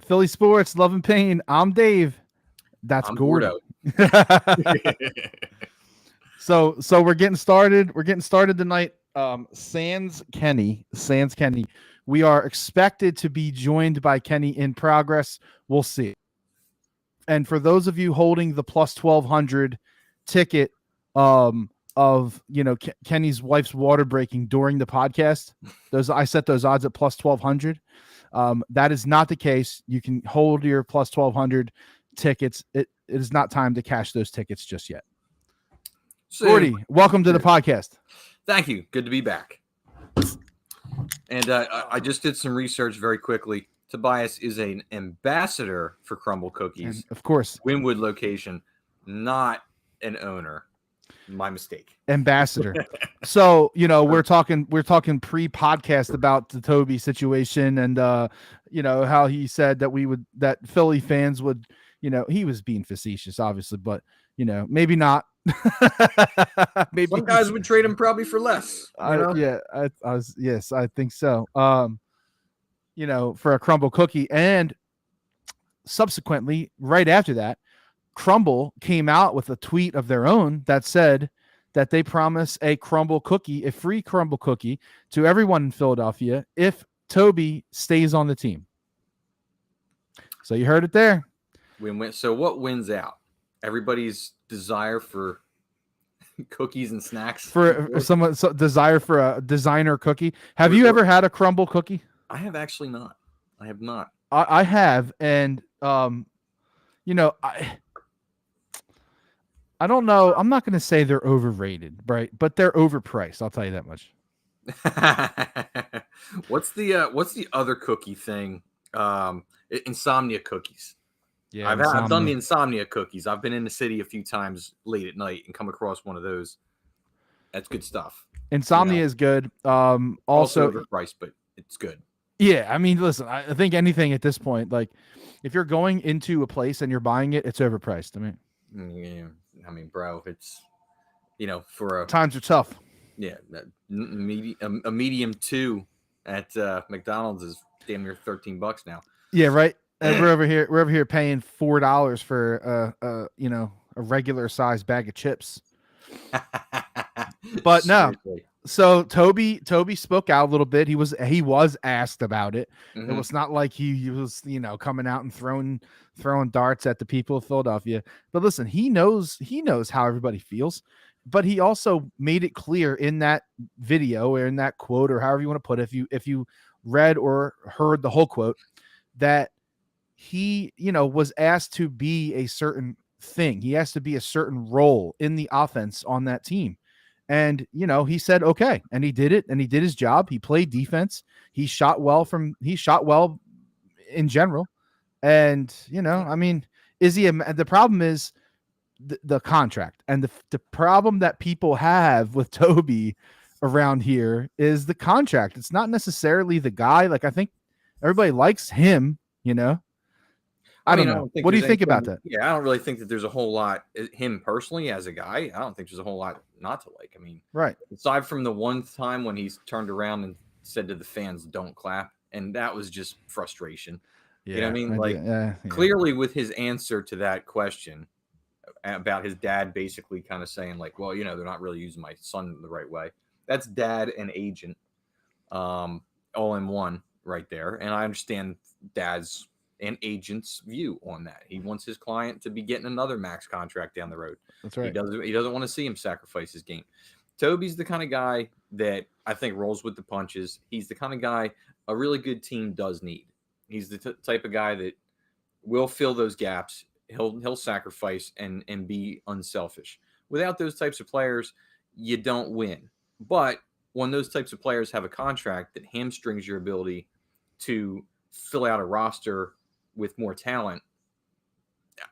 Philly Sports, Love and Pain. I'm Dave. That's I'm Gordy. Gordo. So we're getting started. We're getting started tonight. Sans Kenny. We are expected to be joined by Kenny in progress. We'll see. And for those of you holding the plus 1200 ticket of Kenny's wife's water breaking during the podcast, I set those odds at plus 1200. That is not the case. You can hold your plus 1200 tickets. It is not time to cash those tickets just yet. Gordy, welcome to the podcast. Thank you. Good to be back. And I just did some research very quickly. Tobias is an ambassador for Crumble Cookies. And of course. Wynwood location, not an owner. My mistake. Ambassador. So, we're talking pre-podcast about the Toby situation and how he said that Philly fans would, he was being facetious, obviously, but maybe not. Maybe some guys would trade him probably for less. Yes, I think so. For a Crumble cookie. And subsequently, right after that, Crumble came out with a tweet of their own that said that they promise a free Crumble cookie to everyone in Philadelphia if Toby stays on the team. So you heard it there. So what wins out? Everybody's desire for cookies and snacks. For someone's desire for a designer cookie. Have you ever had a Crumble cookie? I have actually not. I have not. I have, and I don't know. I'm not going to say they're overrated, right? But they're overpriced. I'll tell you that much. What's the other cookie thing? Insomnia cookies. Yeah, I've done the Insomnia cookies. I've been in the city a few times late at night and come across one of those. That's good stuff. Insomnia is good. Also overpriced, but it's good. Yeah, I mean, listen, I think anything at this point, like if you're going into a place and you're buying it, it's overpriced. I mean, bro, it's for times are tough. Yeah, a medium 2 at McDonald's is damn near $13 now. Yeah, right. And we're over here paying $4 for a regular size bag of chips. But no. So Toby spoke out a little bit. He was asked about it. Mm-hmm. It was not like he was coming out and throwing darts at the people of Philadelphia. But listen, he knows how everybody feels. But he also made it clear in that video or in that quote or however you want to put it, if you read or heard the whole quote, that he was asked to be a certain thing. He has to be a certain role in the offense on that team. And, he said, okay. And he did it. And he did his job. He played defense. He shot well in general. And, is he the problem is the contract. And the problem that people have with Toby around here is the contract. It's not necessarily the guy. Like, I think everybody likes him, I don't know. What do you think about that? Yeah, I don't really think that there's a whole lot, him personally as a guy, I don't think there's a whole lot not to like. I mean, right. Aside from the one time when he's turned around and said to the fans, don't clap. And that was just frustration. Yeah, you know what I mean? Clearly with his answer to that question about his dad basically kind of saying like, well, they're not really using my son the right way. That's dad and agent all in one right there. And I understand dad's and agent's view on that. He wants his client to be getting another max contract down the road. That's right. He doesn't want to see him sacrifice his game. Toby's the kind of guy that I think rolls with the punches. He's the kind of guy a really good team does need. He's the type of guy that will fill those gaps. He'll sacrifice and be unselfish. Without those types of players, you don't win. But when those types of players have a contract that hamstrings your ability to fill out a roster with more talent,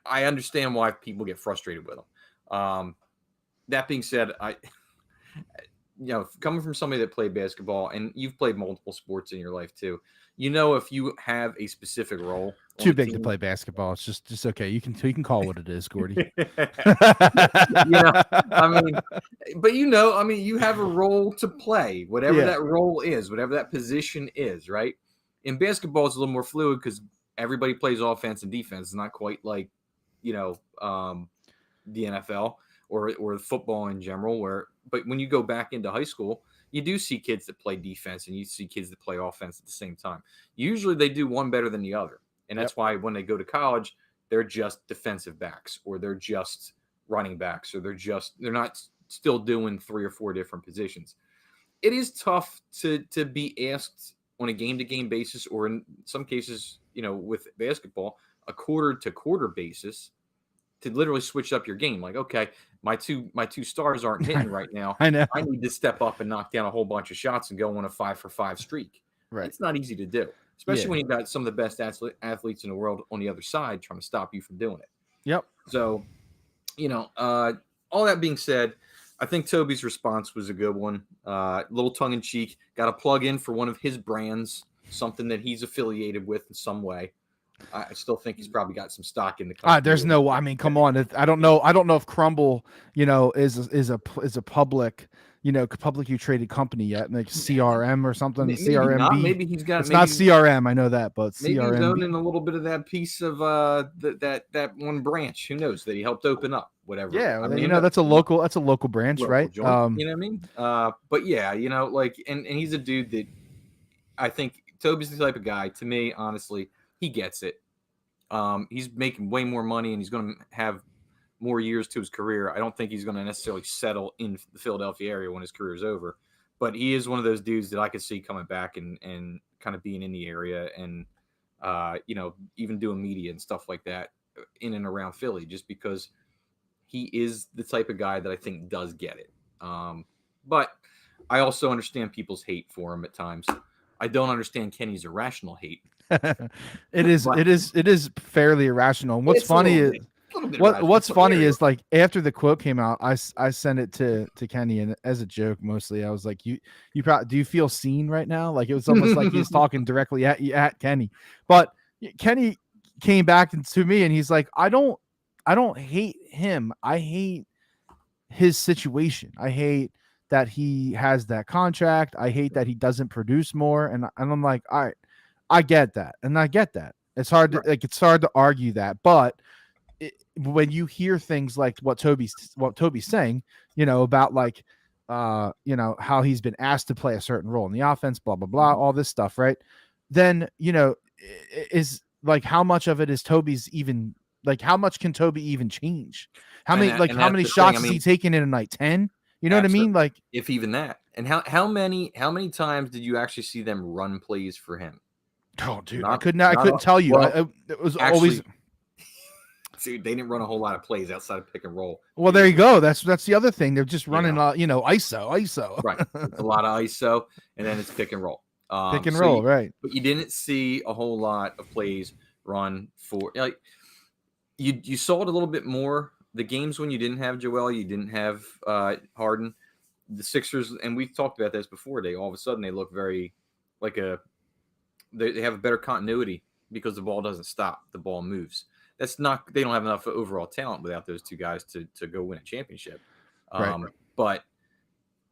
I understand why people get frustrated with them. That being said, coming from somebody that played basketball, and you've played multiple sports in your life too, if you have a specific role, too big to play basketball, it's just okay. You can call what it is, Gordy. But you have a role to play, whatever that role is, whatever that position is, right? In basketball, it's a little more fluid because everybody plays offense and defense. It's not quite like, you know, the NFL or football in general. But when you go back into high school, you do see kids that play defense and you see kids that play offense at the same time. Usually they do one better than the other, and that's why when they go to college, they're just defensive backs, or they're just running backs, or they're not still doing 3 or 4 different positions. It is tough to be asked on a game-to-game basis, or in some cases, you know, with basketball, a quarter-to-quarter basis, to literally switch up your game. Like, okay, my two stars aren't hitting right now. I know. I need to step up and knock down a whole bunch of shots and go on a 5-for-5 streak. Right. It's not easy to do, especially when you've got some of the best athletes in the world on the other side trying to stop you from doing it. Yep. So, you know, all that being said, I think Toby's response was a good one. A little tongue in cheek. Got to plug in for one of his brands, something that he's affiliated with in some way. I still think he's probably got some stock in the company. There's no. I mean, come on. I don't know. I don't know if Crumble, you know, is a public, you know, publicly traded company yet, like CRM or something. Maybe CRMB. not. Maybe he's got. It's not CRM. I know that, but maybe CRM. he's owning a little bit of that piece of that one branch. Who knows that he helped open up? Whatever. Yeah, I mean, you know, that's a local branch, right? Joint, you know what I mean? But yeah, you know, like, and he's a dude that I think Toby's the type of guy. To me, honestly, he gets it. He's making way more money, and he's going to have more years to his career. I don't think he's going to necessarily settle in the Philadelphia area when his career is over. But he is one of those dudes that I could see coming back and kind of being in the area and, you know, even doing media and stuff like that in and around Philly, just because he is the type of guy that I think does get it. But I also understand people's hate for him at times. I don't understand Kenny's irrational hate. It is fairly irrational. And what's funny is what's funny is, like, after the quote came out, I sent it to Kenny, and as a joke mostly, I was like, you probably, do you feel seen right now? Like, it was almost like he's talking directly at Kenny. But Kenny came back to me and he's like, I don't hate him. I hate his situation. I hate that he has that contract. I hate that he doesn't produce more. And I'm like, all right, I get that. And I get that. It's hard to it's hard to argue that. But when you hear things like what Toby's saying, you know, about like, you know, how he's been asked to play a certain role in the offense, blah, blah, blah, all this stuff. Right. Then, you know, is like, how much of it is Toby's even, like, how much can Toby even change? How many shots is he taking in a night? 10? You know what I mean? Like, if even that. And how many times did you actually see them run plays for him? Oh, dude, I couldn't tell you. Well, it was actually, always. Dude, they didn't run a whole lot of plays outside of pick and roll. Well, there you go. That's the other thing. They're just running, you know, ISO. Right. It's a lot of ISO, and then it's pick and roll. Pick and roll, right. But you didn't see a whole lot of plays run for, like, you saw it a little bit more. The games when you didn't have Joel, you didn't have Harden, the Sixers, and we've talked about this before, they all of a sudden they look very like they have a better continuity because the ball doesn't stop. The ball moves. That's not, they don't have enough overall talent without those two guys to go win a championship. Right. But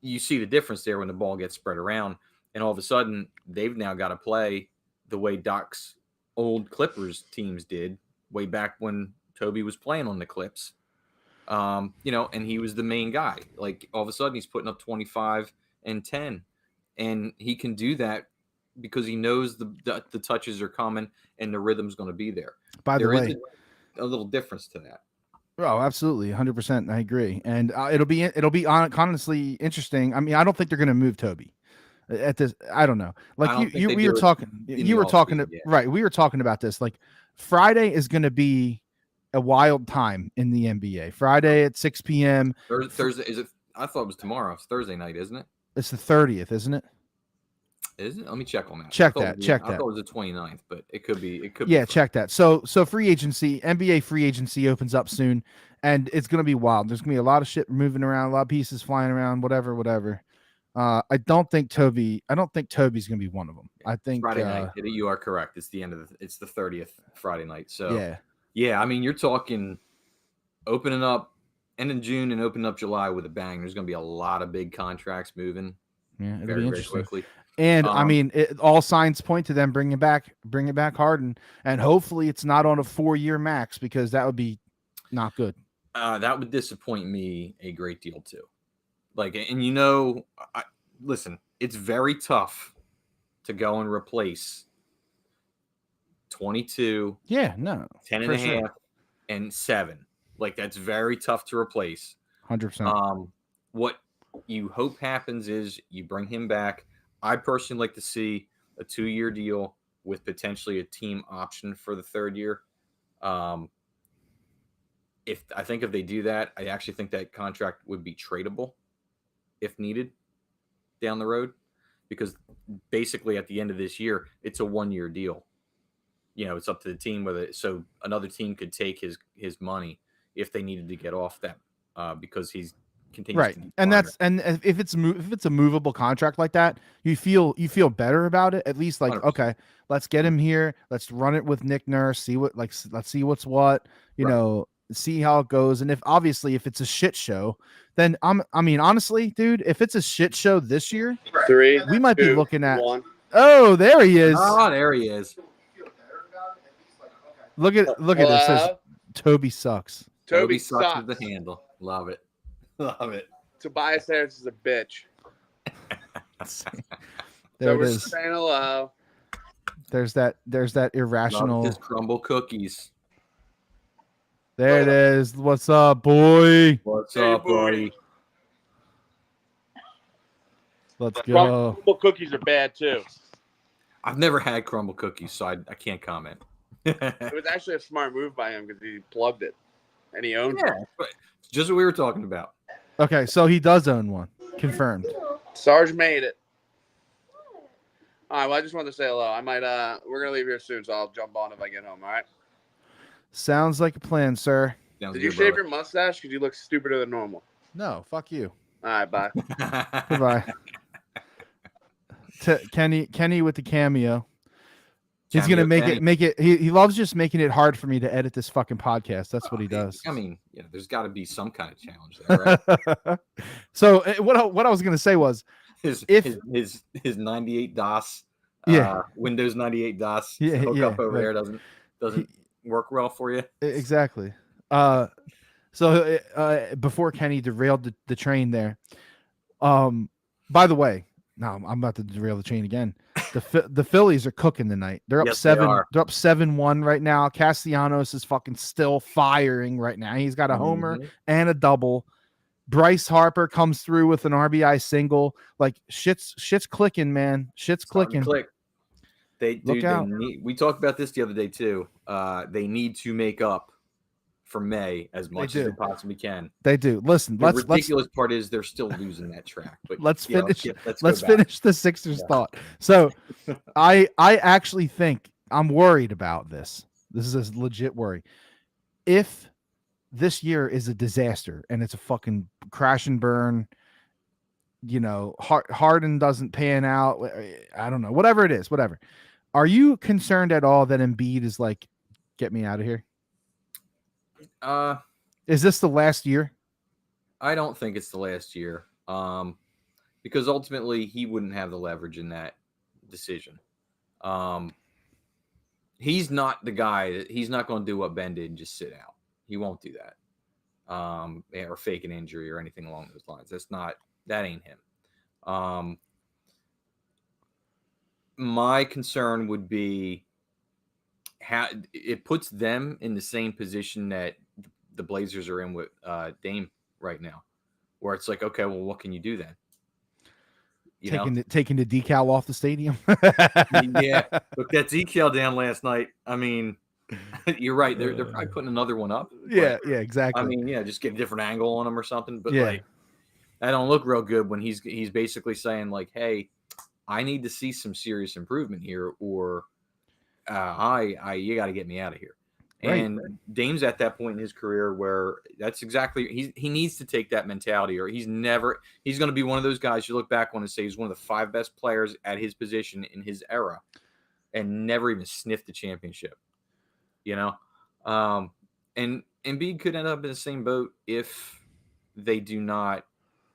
you see the difference there when the ball gets spread around, and all of a sudden they've now got to play the way Doc's old Clippers teams did way back when Toby was playing on the Clips. You know, and he was the main guy. Like, all of a sudden he's putting up 25 and 10, and he can do that because he knows the touches are coming and the rhythm's going to be there. By the way, a little difference to that. Oh, absolutely, 100%. I agree, and it'll be honestly interesting. I mean, I don't think they're going to move Toby at this. I don't know. Like we were talking. You were talking right. We were talking about this. Like, Friday is going to be a wild time in the NBA. Friday at 6 p.m. Thursday is it? I thought it was tomorrow. It's Thursday night, isn't it? It's the 30th, isn't it? Is it? Let me check on that. Check that. I thought it was the 29th, but it could be. Yeah, check that. So free agency, NBA free agency opens up soon, and it's going to be wild. There's going to be a lot of shit moving around, a lot of pieces flying around, whatever. I don't think Toby's going to be one of them. I think Friday night. You are correct. It's the 30th Friday night. So yeah. I mean, you're talking opening up end of June and opening up July with a bang. There's going to be a lot of big contracts moving. Yeah, it'll be interesting. Very quickly. And I mean, all signs point to them bringing back Harden, and hopefully it's not on a 4-year max because that would be not good. That would disappoint me a great deal too. Like, and listen, it's very tough to go and replace 22, Yeah, no, 10 and a half, and 7. Like, that's very tough to replace. 100%. What you hope happens is you bring him back. I personally like to see a 2-year deal with potentially a team option for the 3rd year. If they do that, I actually think that contract would be tradable if needed down the road, because basically at the end of this year, it's a 1-year deal. It's up to the team whether so another team could take his money if they needed to get off that because he's continues right. And if it's a movable contract like that, you feel better about it. At least like 100%. Okay, let's get him here. Let's run it with Nick Nurse. Let's see what's what. See how it goes. And if it's a shit show, then honestly, dude, if it's a shit show this year, 3, we might 2, be looking at 1. Oh, there he is. Oh, there he is. Look at this. Says, Toby sucks. Toby sucks sucks. with the handle. Love it. Love it. Tobias Harris is a bitch. There so it is. Saying hello. There's that irrational. Love his crumble cookies. There it is. What's up, boy? What's up, buddy? Let's go. Crumble cookies are bad too. I've never had crumble cookies, so I can't comment. It was actually a smart move by him because he plugged it, and he owned it. It's just what we were talking about. Okay, so he does own one. Confirmed. Sarge made it. All right. Well, I just wanted to say hello. I might. We're gonna leave here soon, so I'll jump on if I get home. All right. Sounds like a plan, sir. Did you shave your mustache? Because you look stupider than normal. No, fuck you. All right. Bye. Goodbye. Kenny with the cameo. He's gonna make it. He loves just making it hard for me to edit this fucking podcast. That's what he does. I mean, there's got to be some kind of challenge there, right? So what I was gonna say was, his 98 DOS, Windows 98 DOS hook up over there doesn't work well for you. Exactly. So before Kenny derailed the train there, by the way, now I'm about to derail the train again. The Phillies are cooking tonight. They're up Yes, 7. they are. They're up 7-1 right now. Castellanos is fucking still firing right now. He's got a homer and a double. Bryce Harper comes through with an RBI single. Like shit's clicking, man. Shit's clicking. Click. Look out. We talked about this the other day too. They need to make up for May as much as they possibly can. They do. Listen, the ridiculous part is they're still losing that track. But let's finish. Let's finish the Sixers thought. So, I actually think I'm worried about this. This is a legit worry. If this year is a disaster and it's a fucking crash and burn, Harden doesn't pan out. I don't know. Whatever it is, whatever. Are you concerned at all that Embiid is like, get me out of here? Is this the last year? I don't think it's the last year. Because ultimately he wouldn't have the leverage in that decision. He's not the guy he's not going to do what Ben did and just sit out. He won't do that. Or fake an injury or anything along those lines. That ain't him. My concern would be how it puts them in the same position that the Blazers are in with Dame right now, where it's like, okay, well, what can you do then? Taking the decal off the stadium. Yeah, look, that decal down last night. I mean, you're right. They're probably putting another one up. Yeah, exactly. I mean, just get a different angle on them or something. But like, that don't look real good when he's basically saying like, hey, I need to see some serious improvement here, or you got to get me out of here. Right. And Dame's at that point in his career where that's exactly he needs to take that mentality, or he's going to be one of those guys you look back on and say he's one of the 5 best players at his position in his era, and never even sniffed the championship. And Embiid could end up in the same boat if they do not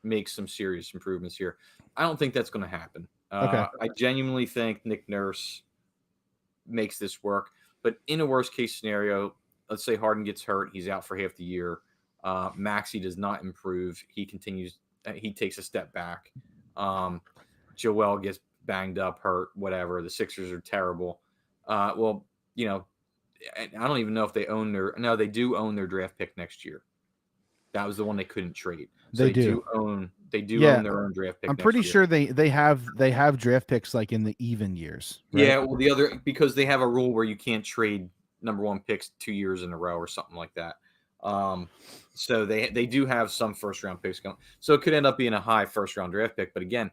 make some serious improvements here. I don't think that's going to happen. Okay. I genuinely think Nick Nurse makes this work. But in a worst case scenario, let's say Harden gets hurt, he's out for half the year. Maxey does not improve. He continues. He takes a step back. Joel gets banged up, hurt, whatever. The Sixers are terrible. Well, you know, I don't even know if they own their. No, they do own their draft pick next year. That was the one they couldn't trade. So They do. They do Yeah, own their own draft pick. I'm next pretty year. sure they have draft picks like in the even years. Right? Yeah, well, the other because they have a rule where you can't trade number one picks 2 years in a row or something like that. So they do have some first round picks going. So it could end up being a high first round draft pick. But again,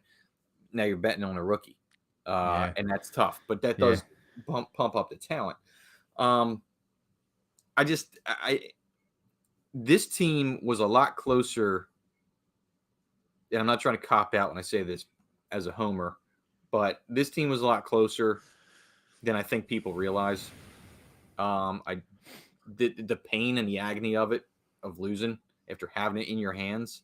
now you're betting on a rookie, and that's tough. But that does pump up the talent. This team was a lot closer. And I'm not trying to cop out when I say this as a homer, but this team was a lot closer than I think people realize. The pain and the agony of losing after having it in your hands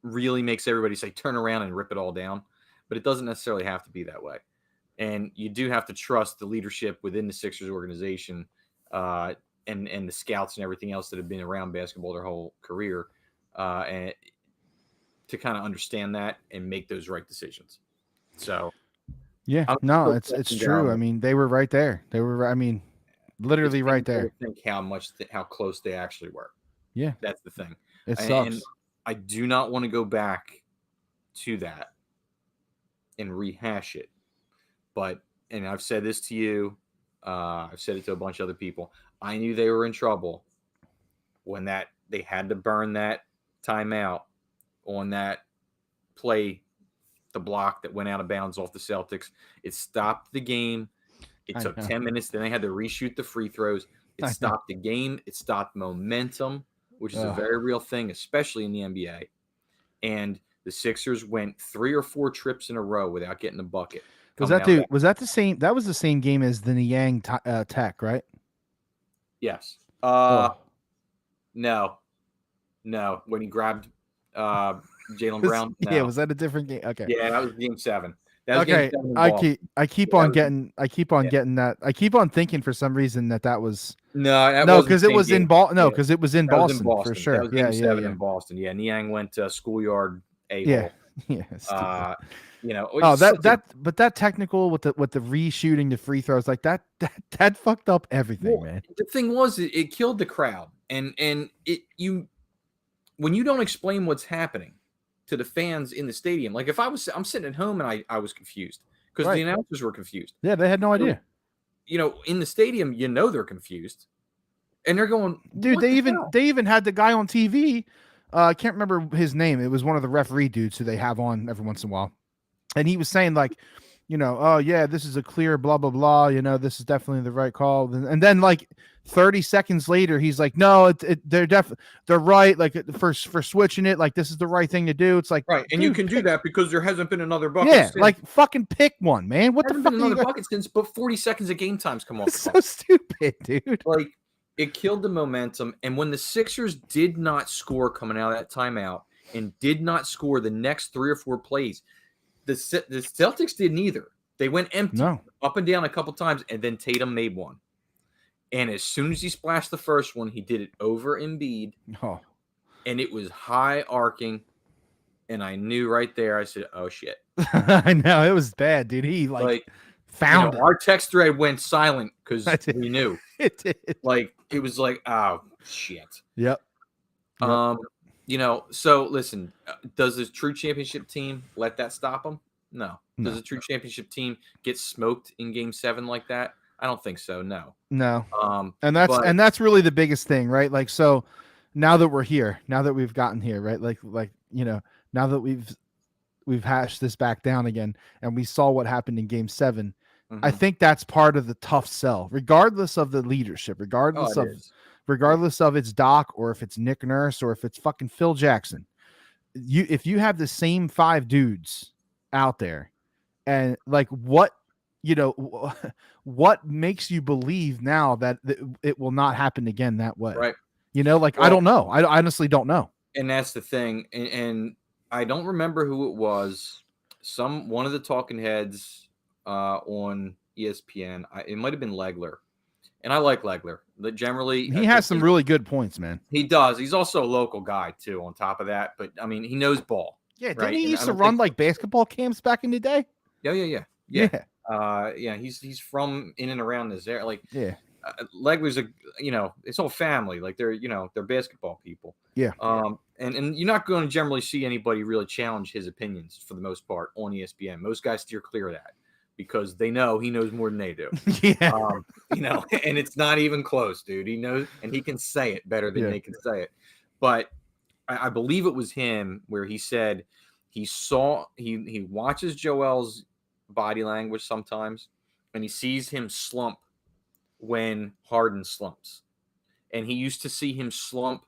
really makes everybody say turn around and rip it all down. But it doesn't necessarily have to be that way. And you do have to trust the leadership within the Sixers organization and the scouts and everything else that have been around basketball their whole career and to kind of understand that and make those right decisions. So, yeah, no, it's true. I mean, they were right there. They were, I mean, literally right there. Think how close they actually were. Yeah, that's the thing. It sucks. And I do not want to go back to that and rehash it. But, and I've said this to you, I've said it to a bunch of other people. I knew they were in trouble when they had to burn that timeout on that play, the block that went out of bounds off the Celtics. It stopped the game. It took 10 minutes. Then they had to reshoot the free throws. It stopped the game. It stopped momentum, which is a very real thing, especially in the NBA. And the Sixers went 3 or 4 trips in a row without getting a bucket. Was that the same? That was the same game as the Niang Tech, right? Yes. No. When he grabbed Jaylen Brown. No. Yeah, was that a different game? Okay. Yeah, that was game 7. That was okay. Game 7 I keep on getting that. I keep on thinking for some reason that was no, because it was in Boston. No, because it was in Boston for sure. That was game 7 in Boston. Yeah, Niang went schoolyard a-hole. Yeah. You know. But that technical with the reshooting the free throws like that fucked up everything, man. The thing was, it killed the crowd, and when you don't explain what's happening to the fans in the stadium, like if I'm sitting at home and I was confused because the announcers were confused. Yeah, they had no idea. You know, in the stadium, they're confused, and they're going, dude. They even had the guy on TV. I can't remember his name. It was one of the referee dudes who they have on every once in a while, and he was saying like, you know, oh yeah, this is a clear blah blah blah. You know, this is definitely the right call. And then like 30 seconds later, he's like, no, they're right. Like for switching it, like this is the right thing to do. It's like right, and you can do that because there hasn't been another bucket. Yeah, like fucking pick one, man. What the fuck? Been another bucket since, but 40 seconds of game times come off. It's so stupid, dude. Like it killed the momentum, and when the Sixers did not score coming out of that timeout and did not score the next 3 or 4 plays. The Celtics didn't either. They went empty up and down a couple times, and then Tatum made one. And as soon as he splashed the first one, he did it over Embiid. Oh. And it was high arcing. And I knew right there, I said, oh, shit. I know. It was bad, dude. He found it. Our text thread went silent because we knew. It did. Like, it was like, oh, shit. Yep. You know, so listen, does this true championship team let that stop them? No. Does a true championship team get smoked in game 7 like that? I don't think so. No. And that's really the biggest thing, right? Like, so now that we're here, now that we've gotten here, right? Like, you know, now that we've hashed this back down again and we saw what happened in game 7, I think that's part of the tough sell, regardless of the leadership, regardless of it's Doc or if it's Nick Nurse or if it's fucking Phil Jackson. If you have the same 5 dudes out there and like what makes you believe now that it will not happen again that way? Right. You know, like, I don't know. I honestly don't know. And that's the thing. And I don't remember who it was. one of the talking heads on ESPN. It might have been Legler, and I like Legler. But generally, He has some really good points, man. He does. He's also a local guy too. On top of that, but I mean, he knows ball. Yeah, didn't right? he And used I to don't run think- like basketball camps back in the day? Yeah. Yeah. He's from in and around this area. Like Yeah. Legler's it's all family. Like they're basketball people. Yeah. And you're not going to generally see anybody really challenge his opinions for the most part on ESPN. Most guys steer clear of that because they know he knows more than they do. Yeah. And it's not even close, dude. He knows, and he can say it better than they can say it. But I believe it was him where he said he watches Joel's body language sometimes, and he sees him slump when Harden slumps, and he used to see him slump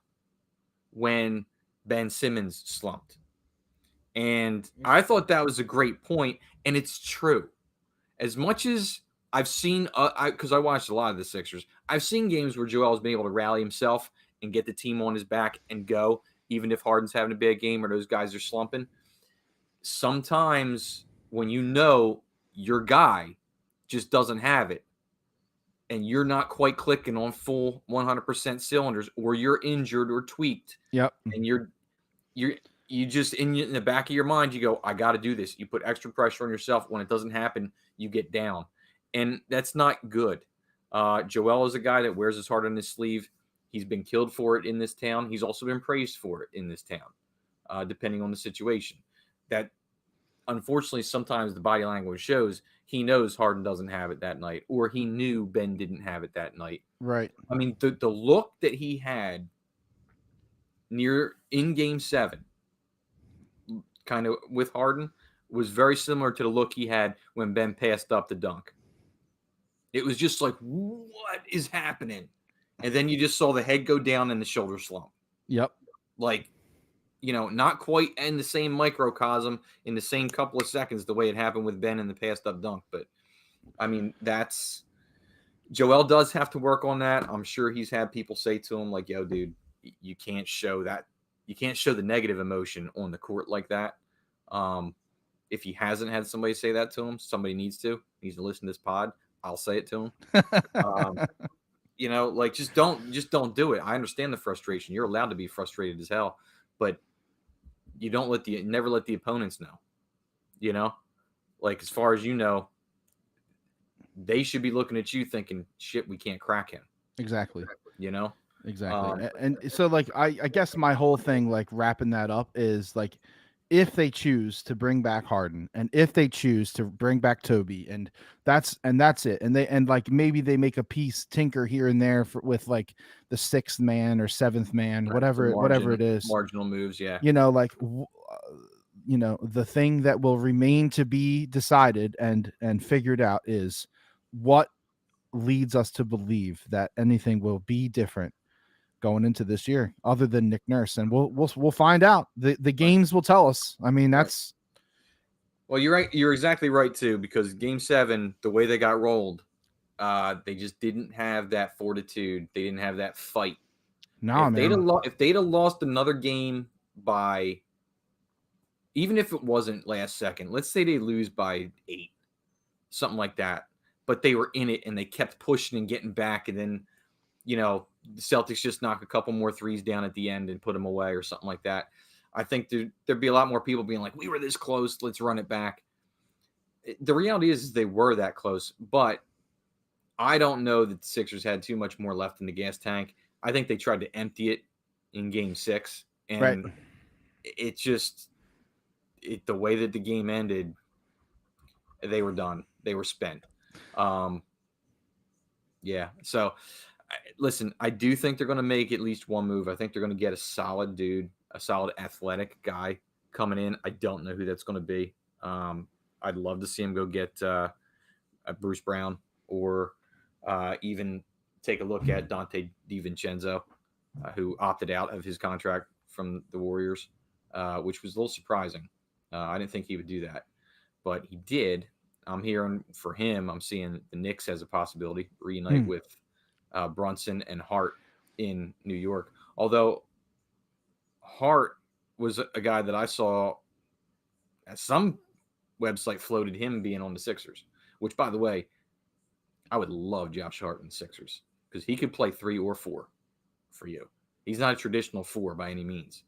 when Ben Simmons slumped. And I thought that was a great point, and it's true. As much as I've seen, because I watched a lot of the Sixers, I've seen games where Joel's been able to rally himself and get the team on his back and go, even if Harden's having a bad game or those guys are slumping. Sometimes when your guy just doesn't have it, and you're not quite clicking on full 100% cylinders, or you're injured or tweaked, Yep. and you just in the back of your mind, you go, I got to do this. You put extra pressure on yourself. When it doesn't happen, you get down, and that's not good. Joel is a guy that wears his heart on his sleeve. He's been killed for it in this town. He's also been praised for it in this town, depending on the situation. That, unfortunately, sometimes the body language shows he knows Harden doesn't have it that night, or he knew Ben didn't have it that night. Right. I mean, the look that he had in Game 7, kind of with Harden, was very similar to the look he had when Ben passed up the dunk. It was just like, what is happening? And then you just saw the head go down and the shoulder slump. Yep. Like, not quite in the same microcosm in the same couple of seconds the way it happened with Ben in the passed up dunk. But, I mean, Joel does have to work on that. I'm sure he's had people say to him, like, yo, dude, you can't show that. You can't show the negative emotion on the court like that. If he hasn't had somebody say that to him, somebody needs to. He needs to listen to this pod. I'll say it to him. Just don't do it. I understand the frustration. You're allowed to be frustrated as hell, but you never let the opponents know. Like, as far as you know, they should be looking at you thinking, shit, we can't crack him. Exactly. Exactly. And so, like, I guess my whole thing, like, wrapping that up is, like, if they choose to bring back Harden, and if they choose to bring back Toby, and that's it, and like maybe they make a piece tinker here and there with like the 6th man or 7th man, Right. whatever it is, marginal moves, yeah. The thing that will remain to be decided and figured out is what leads us to believe that anything will be different going into this year, other than Nick Nurse, and we'll find out. The games will tell us. I mean, that's well, you're right. You're exactly right too, because Game 7, the way they got rolled, they just didn't have that fortitude. They didn't have that fight. No, if they'd have lost another game by, even if it wasn't last second, let's say they lose by 8, something like that, but they were in it and they kept pushing and getting back, and then the Celtics just knock a couple more threes down at the end and put them away or something like that. I think there'd be a lot more people being like, we were this close, let's run it back. The reality is they were that close, but I don't know that the Sixers had too much more left in the gas tank. I think they tried to empty it in Game 6, and it just the way that the game ended, they were done. They were spent. Yeah. So, listen, I do think they're going to make at least one move. I think they're going to get a solid dude, a solid athletic guy coming in. I don't know who that's going to be. I'd love to see him go get a Bruce Brown, or even take a look at Dante DiVincenzo, who opted out of his contract from the Warriors, which was a little surprising. I didn't think he would do that, but he did. I'm hearing for him, I'm seeing the Knicks as a possibility, reunite with Brunson and Hart in New York. Although Hart was a guy that I saw at some website floated him being on the Sixers, which, by the way, I would love Josh Hart in the Sixers because he could play 3 or 4 for you. He's not a traditional 4 by any means,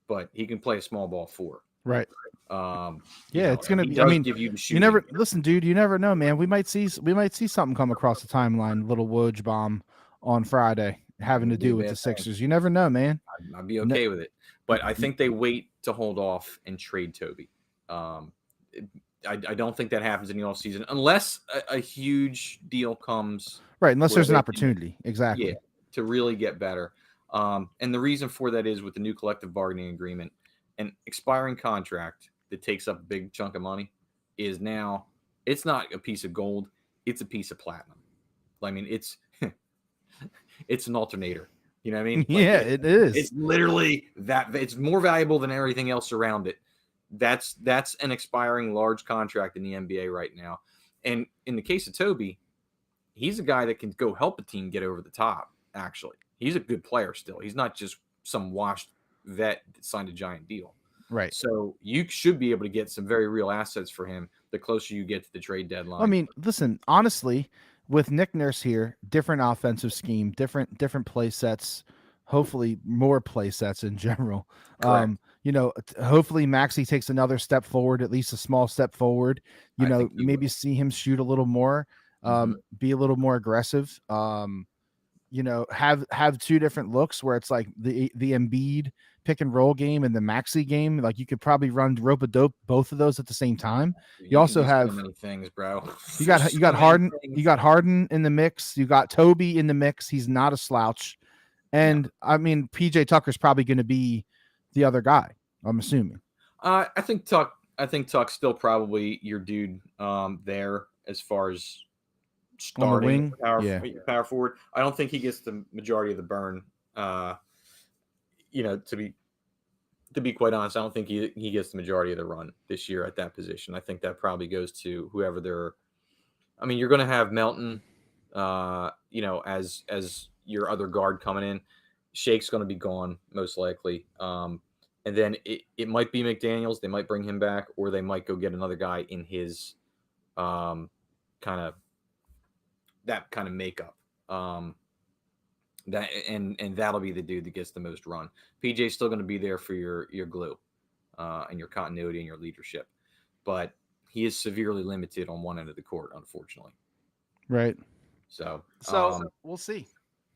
but he can play a small ball 4. Right. Yeah, it's gonna he be. does I mean, give you the you shooting. never listen, dude. You never know, man. We might see something come across the timeline. Little Woj bomb on Friday having to do with the Sixers. You never know, man. I'd be okay with it, but I think they wait to hold off and trade Toby. I don't think that happens in the offseason unless a huge deal comes. Right, unless where there's an they can- opportunity. Exactly. Yeah, to really get better. And the reason for that is with the new collective bargaining agreement, an expiring contract that takes up a big chunk of money is now, it's not a piece of gold, it's a piece of platinum. I mean, it's it's an alternator. You know what I mean? Like, Yeah, it is. It's literally that. It's more valuable than everything else around it. That's an expiring large contract in the NBA right now. And in the case of Toby, he's a guy that can go help a team get over the top, actually. He's a good player still. He's not just some washed vet that signed a giant deal. Right. So you should be able to get some very real assets for him the closer you get to the trade deadline. I mean, listen, honestly, with Nick Nurse here, different offensive scheme, different play sets, hopefully more play sets in general. Correct. Hopefully Maxey takes another step forward, at least a small step forward. I think he Maybe will. see him shoot a little more, be a little more aggressive. Have 2 different looks where it's like the Embiid pick and roll game and the Maxey game. Like you could probably run rope a dope both of those at the same time. You also can do have so many things, bro. You got So many Harden. things. You got Harden in the mix. You got Toby in the mix. He's not a slouch, and I mean PJ Tucker's probably going to be the other guy. I'm assuming. I think Tuck's still probably your dude there as far as starting wing? power forward. I don't think he gets the majority of the burn. To be quite honest, I don't think he gets the majority of the run this year at that position. I think that probably goes to whoever they're. I mean, you're going to have Melton, as your other guard coming in. Shake's going to be gone most likely. And then it might be McDaniels. They might bring him back, or they might go get another guy in his kind of makeup. And that'll be the dude that gets the most run. PJ's still going to be there for your glue and your continuity and your leadership, but he is severely limited on one end of the court, unfortunately. Right. So we'll see.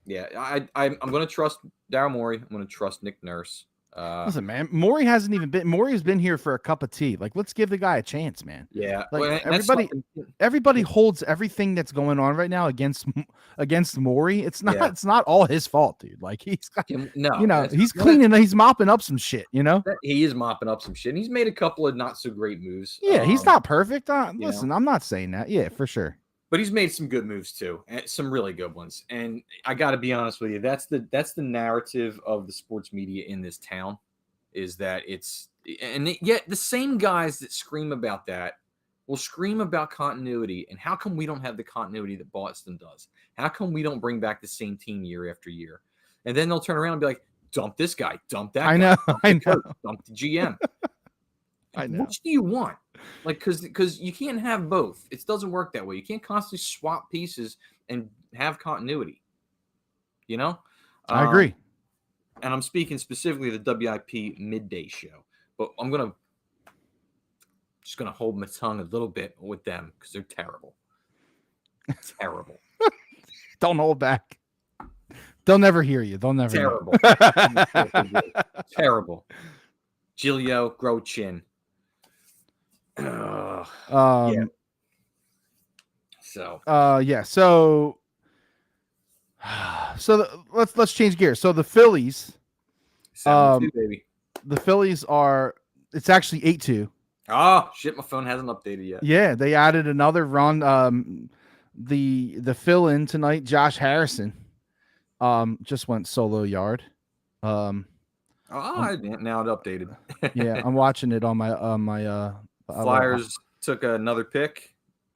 Yeah, I'm going to trust Daryl Morey. I'm going to trust Nick Nurse. Listen, man, Morey hasn't even been. Morey's been here for a cup of tea. Like, let's give the guy a chance, man. Yeah, like everybody holds everything that's going on right now against Morey. It's not all his fault, dude. Like he's got, he's cleaning, he's mopping up some shit. He is mopping up some shit. And he's made a couple of not so great moves. Yeah, he's not perfect. Listen, I'm not saying that. Yeah, for sure. But he's made some good moves too, and some really good ones. And I got to be honest with you, that's the narrative of the sports media in this town, is that yet the same guys that scream about that will scream about continuity. And how come we don't have the continuity that Boston does? How come we don't bring back the same team year after year? And then they'll turn around and be like, dump this guy, dump that guy, dump the GM. I know. Which do you want? Like, because you can't have both. It doesn't work that way. You can't constantly swap pieces and have continuity. I agree. And I'm speaking specifically of the WIP midday show, but I'm just gonna hold my tongue a little bit with them because they're terrible. Terrible. Don't hold back. They'll never hear you. They'll never. Terrible. Terrible. Giglio, grow chin. Yeah. So let's change gears. So the Phillies, 7-2, baby. The Phillies it's actually 8-2. Oh shit, my phone hasn't updated yet. Yeah, they added another run. The fill-in tonight, Josh Harrison, just went solo yard. Now it updated. Yeah, I'm watching it on my Flyers took another pick.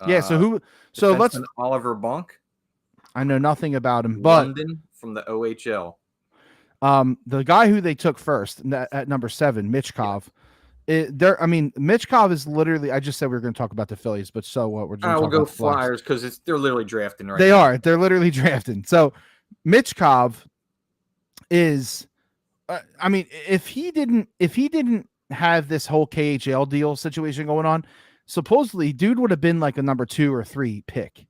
Yeah, so let's Oliver Bunk. I know nothing about him, but London from the OHL. The guy who they took first at number 7, Mitchkov, I mean, Mitchkov is literally. I just said we were going to talk about the Phillies, but so what? We're I going will to go talk about the Flyers. Flyers because they're literally drafting right They now. are. They're literally drafting. So Mitchkov is. I mean, if he didn't have this whole KHL deal situation going on, supposedly dude would have been like a number 2 or 3 pick.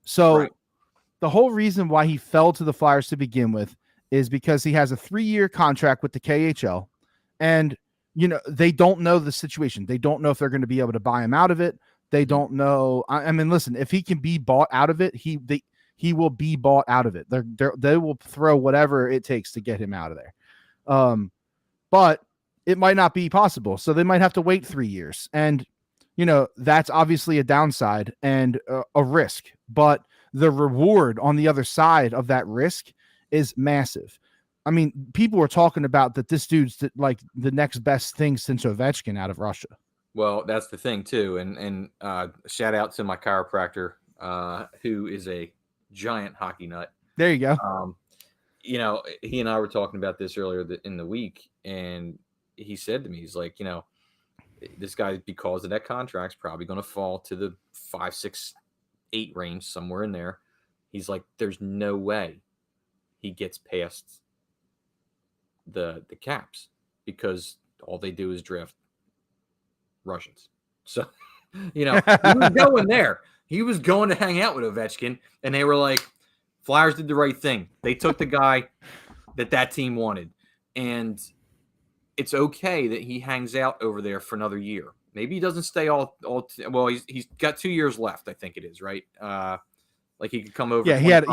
So Right. the whole reason why he fell to the Flyers to begin with is because he has a 3-year contract with the KHL, and they don't know the situation. They don't know if they're going to be able to buy him out of it. They don't know. I mean, listen, if he can be bought out of it, he will be bought out of it. They will throw whatever it takes to get him out of there. But it might not be possible. So they might have to wait 3 years. And, that's obviously a downside and a risk. But the reward on the other side of that risk is massive. I mean, people were talking about that this dude's like the next best thing since Ovechkin out of Russia. Well, that's the thing too, and shout out to my chiropractor, who is a giant hockey nut. There you go. He and I were talking about this earlier in the week, and he said to me, he's like, this guy, because of that contract's probably going to fall to the 5, 6, 8 range, somewhere in there. He's like, there's no way he gets past the Caps because all they do is draft Russians. So, he was going there. He was going to hang out with Ovechkin, and they were like, Flyers did the right thing. They took the guy that team wanted, and it's okay that he hangs out over there for another year. Maybe he doesn't stay well, he's got 2 years left, I think it is, right? Like he could come over. Yeah, he had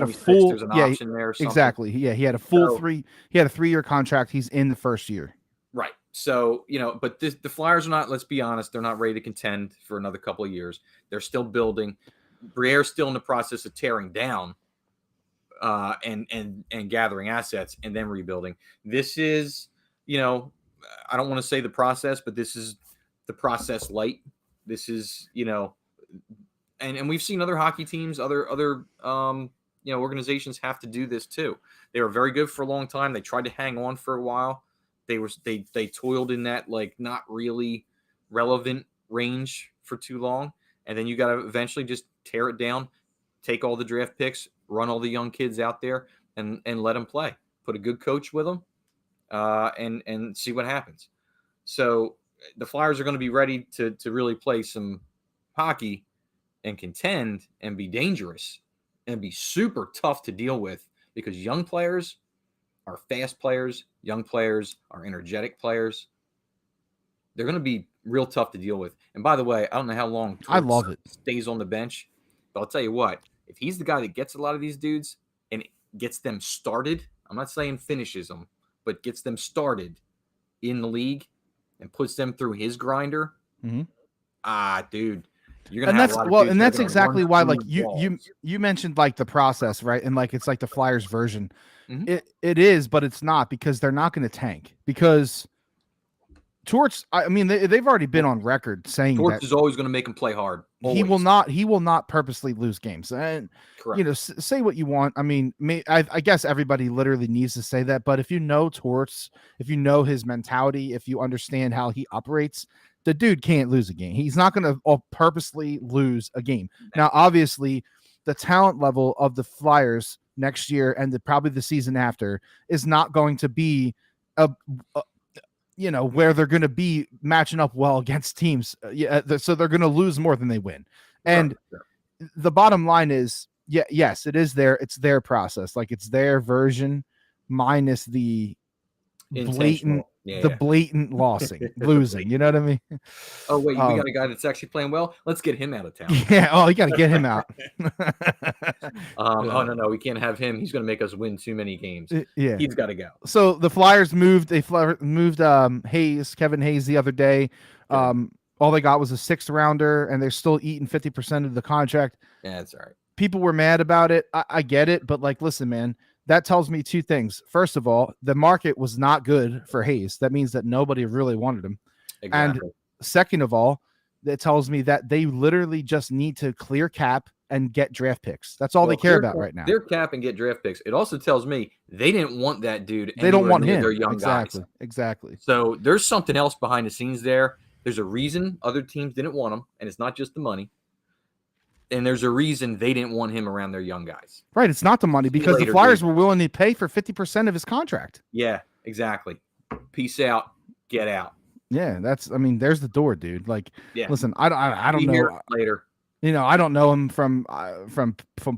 a full. There's an option there. Exactly. Yeah, he had a full 3. He had a 3-year contract. He's in the first year. Right. So but the Flyers are not. Let's be honest. They're not ready to contend for another couple of years. They're still building. Briere's still in the process of tearing down, and gathering assets and then rebuilding. This is, I don't want to say the process, but this is the process light. This is, and we've seen other hockey teams, other organizations have to do this too. They were very good for a long time. They tried to hang on for a while. They toiled in that like not really relevant range for too long, and then you got to eventually just tear it down, take all the draft picks, run all the young kids out there, and let them play. Put a good coach with them, and see what happens. So the Flyers are going to be ready to really play some hockey and contend and be dangerous and be super tough to deal with, because young players are fast players. Young players are energetic players. They're going to be real tough to deal with. And by the way, I don't know how long I love it stays on the bench, but I'll tell you what, if he's the guy that gets a lot of these dudes and gets them started, I'm not saying finishes them, but gets them started in the league and puts them through his grinder. Dude, you're gonna have a lot of dudes. And that's exactly why, like you mentioned, like the process, right? And like it's like the Flyers version. It is, but it's not, because they're not going to tank, because Torts. I mean, they've already been on record saying Torts that is always going to make him play hard. Always. He will not purposely lose games. And correct. Say what you want. I mean, I guess everybody literally needs to say that, but if you know Torts, if you know his mentality, if you understand how he operates, the dude can't lose a game. He's not going to purposely lose a game. Now, obviously, the talent level of the Flyers next year and probably the season after is not going to be where they're going to be matching up well against teams. So they're going to lose more than they win. And the bottom line is, yes, it is it's their process. Like, it's their version minus the blatant losing. You know what I mean? Oh wait, we got a guy that's actually playing well. Let's get him out of town. Yeah. Oh, you got to get him out. Oh no, we can't have him. He's going to make us win too many games. Yeah, he's got to go. So the Flyers moved. They moved Kevin Hayes the other day. All they got was a 6th rounder, and they're still eating 50% of the contract. Yeah, that's all right. People were mad about it. I get it, but like, listen, man. That tells me 2 things. First of all, the market was not good for Hayes. That means that nobody really wanted him. Exactly. And second of all, that tells me that they literally just need to clear cap and get draft picks. That's all Well, they care clear about cap- right now. Clear cap and get draft picks. It also tells me they didn't want that dude. They don't anywhere want near him. Their young Exactly. guys. Exactly. So there's something else behind the scenes there. There's a reason other teams didn't want him, and it's not just the money. And there's a reason they didn't want him around their young guys. Right. It's not the money because the later, Flyers dude. were willing to pay for 50% of his contract. Yeah, exactly. Peace out. Get out. Yeah, there's the door, dude. Like, Yeah. listen, I don't Be know. here later. You know, I don't know him from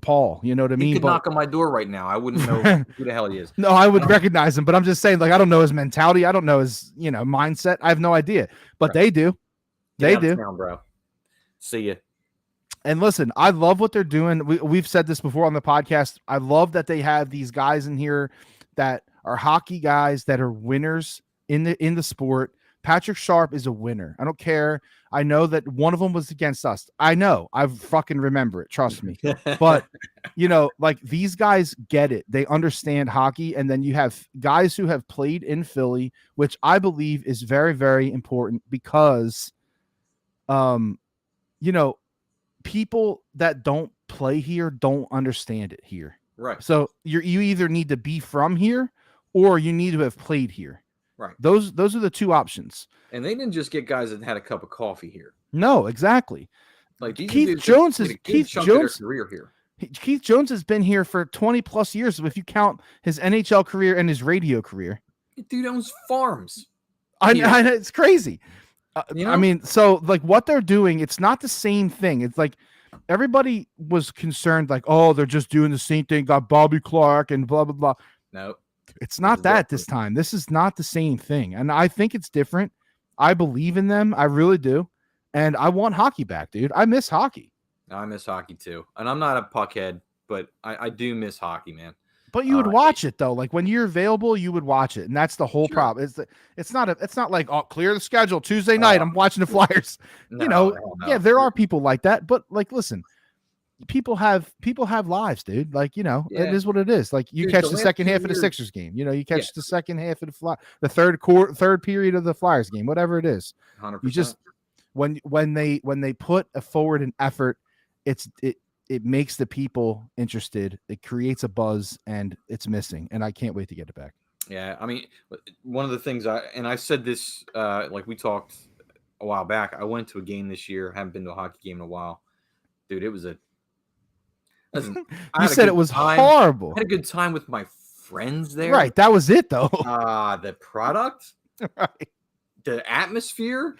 Paul. You know what I He mean? could But knock on my door right now. I wouldn't know who the hell he is. no, I would recognize him, but I'm just saying, like, I don't know his mentality. I don't know his, mindset. I have no idea, but Right. they do. Get They out of do. town, bro. See ya. And listen, I love what they're doing. We've said this before on the podcast. I love that they have these guys in here that are hockey guys that are winners in the sport. Patrick Sharp is a winner. I don't care. I know that one of them was against us. I know. I fucking remember it. Trust me. But, like these guys get it. They understand hockey. And then you have guys who have played in Philly, which I believe is very, very important because, people that don't play here don't understand it here. Right. So you either need to be from here or you need to have played here. Right. Those are the two options. And they didn't just get guys that had a cup of coffee here. No, exactly. Like these Keith dudes Jones that is made a good Keith chunk of their Jones. career here. Keith Jones has been here for 20 plus years. If you count his NHL career and his radio career, Dude owns farms. I Yeah. know it's crazy. I mean, so like what they're doing, it's not the same thing. It's like everybody was concerned, like, oh, they're just doing the same thing. Got Bobby Clark and blah blah blah. No, It's not is that different. this time. This is not the same thing, and I think it's different. I believe in them. I really do, and I want hockey back, dude. I miss hockey. I miss hockey too, and I'm not a puckhead, but I do miss hockey, man. But you would watch it though. Like when you're available, you would watch it, and that's the whole Sure. problem. It's not like, oh, clear the schedule Tuesday night. I'm watching the Flyers. No, Yeah, there are people like that, but like, listen, people have lives, dude. Like, it Yeah. is what it is. Like you Dude, catch the the last second 2 half of the years- Sixers game. You catch Yeah. the second half of the third period of the Flyers game, whatever it is. 100%. You just when they put a forward an effort, it makes the people interested. It creates a buzz, and it's missing. And I can't wait to get it back. Yeah, I mean, one of the things I said this, like we talked a while back. I went to a game this year. Haven't been to a hockey game in a while, dude. It was listen, I You had a said good it was time. horrible, I had a good time with my friends there. right? That was it, though. The product, Right. the atmosphere,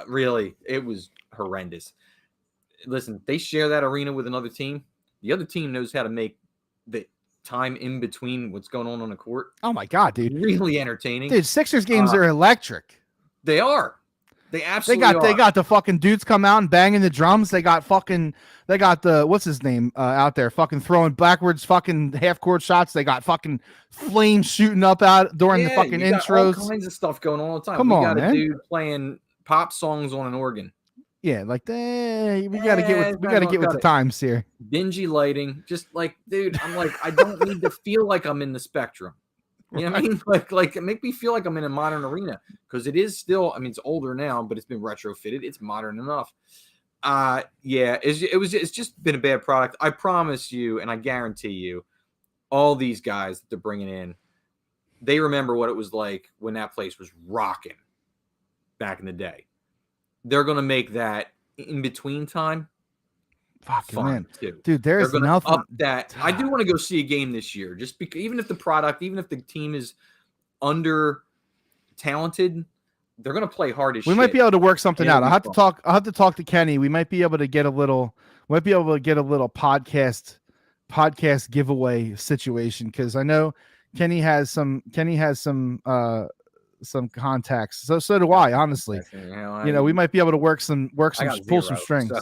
really, it was horrendous. Listen, they share that arena with another team. The other team knows how to make the time in between what's going on the court Oh my god, dude! really entertaining. Dude, Sixers games are electric. They are. They absolutely They are. got the fucking dudes come out and banging the drums. They got the what's his name out there fucking throwing backwards fucking half court shots. They got fucking flames shooting up out during the fucking you got all intros. kinds of stuff going on all the time. Come we on, got man. a dude playing pop songs on an organ. Yeah, like we gotta get it's with we not gotta gonna get with cut the it. times here. Dingy lighting, just like, dude, I'm like, I don't need to feel like I'm in the Spectrum. You know what I mean? Like, make me feel like I'm in a modern arena because it is still. I mean, it's older now, but it's been retrofitted. It's modern enough. Yeah, it's just been a bad product. I promise you, and I guarantee you, all these guys that they're bringing in, they remember what it was like when that place was rocking back in the day. They're gonna make that in between time Fucking fun man, too. dude. They're There's gonna nothing. up that. I do want to go see a game this year, just because even if the product, even if the team is under talented, they're gonna play hard as We shit. might be able to work something It'll out. be I'll have to fun. talk. I'll have to talk to Kenny. We might be able to get a little. Podcast giveaway situation because I know Kenny has some contacts. So do I, honestly. We might be able to work some pull some strings.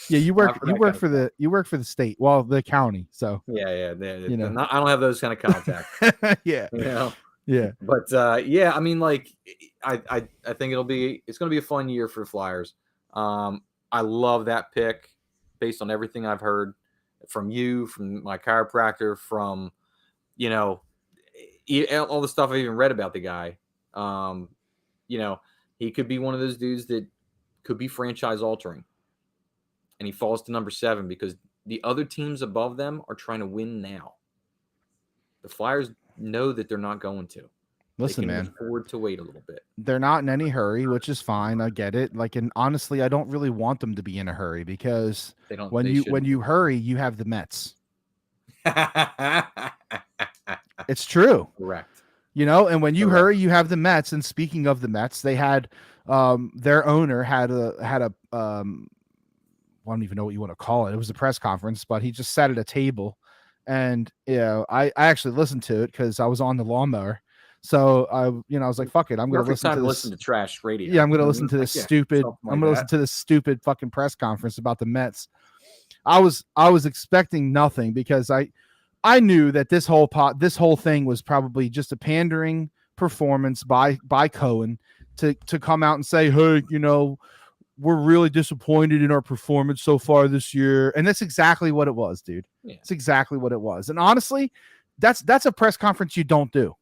Yeah, you work for the state, well, the county. So yeah. I don't have those kind of contacts. yeah, Yeah. But yeah, I mean, like, I think it's going to be a fun year for Flyers. I love that pick based on everything I've heard from you, from my chiropractor, from, all the stuff I even read about the guy. He could be one of those dudes that could be franchise altering. and he falls to number 7 because the other teams above them are trying to win now. The Flyers know that they're not going to. Listen, they can man, afford to wait a little bit. they're not in any hurry, which is fine. I get it. Like, and honestly, I don't really want them to be in a hurry because They don't. when you hurry, you have the Mets. It's true. Correct. You know, and when you Correct. hurry, you have the Mets. And speaking of the Mets, they had their owner had a I don't even know what you want to call it. It was a press conference, but he just sat at a table, and I actually listened to it because I was on the lawnmower. So I was like, fuck it, I'm gonna Perfect listen time to to this. listen to trash radio. Yeah, I'm gonna listen to this Yeah, stupid. something like I'm gonna listen to this stupid fucking press conference about the Mets. I was expecting nothing because I knew that this whole thing was probably just a pandering performance by Cohen to come out and say, hey, we're really disappointed in our performance so far this year. And that's exactly what it was, dude. Yeah. It's exactly what it was. And honestly, that's a press conference you don't do,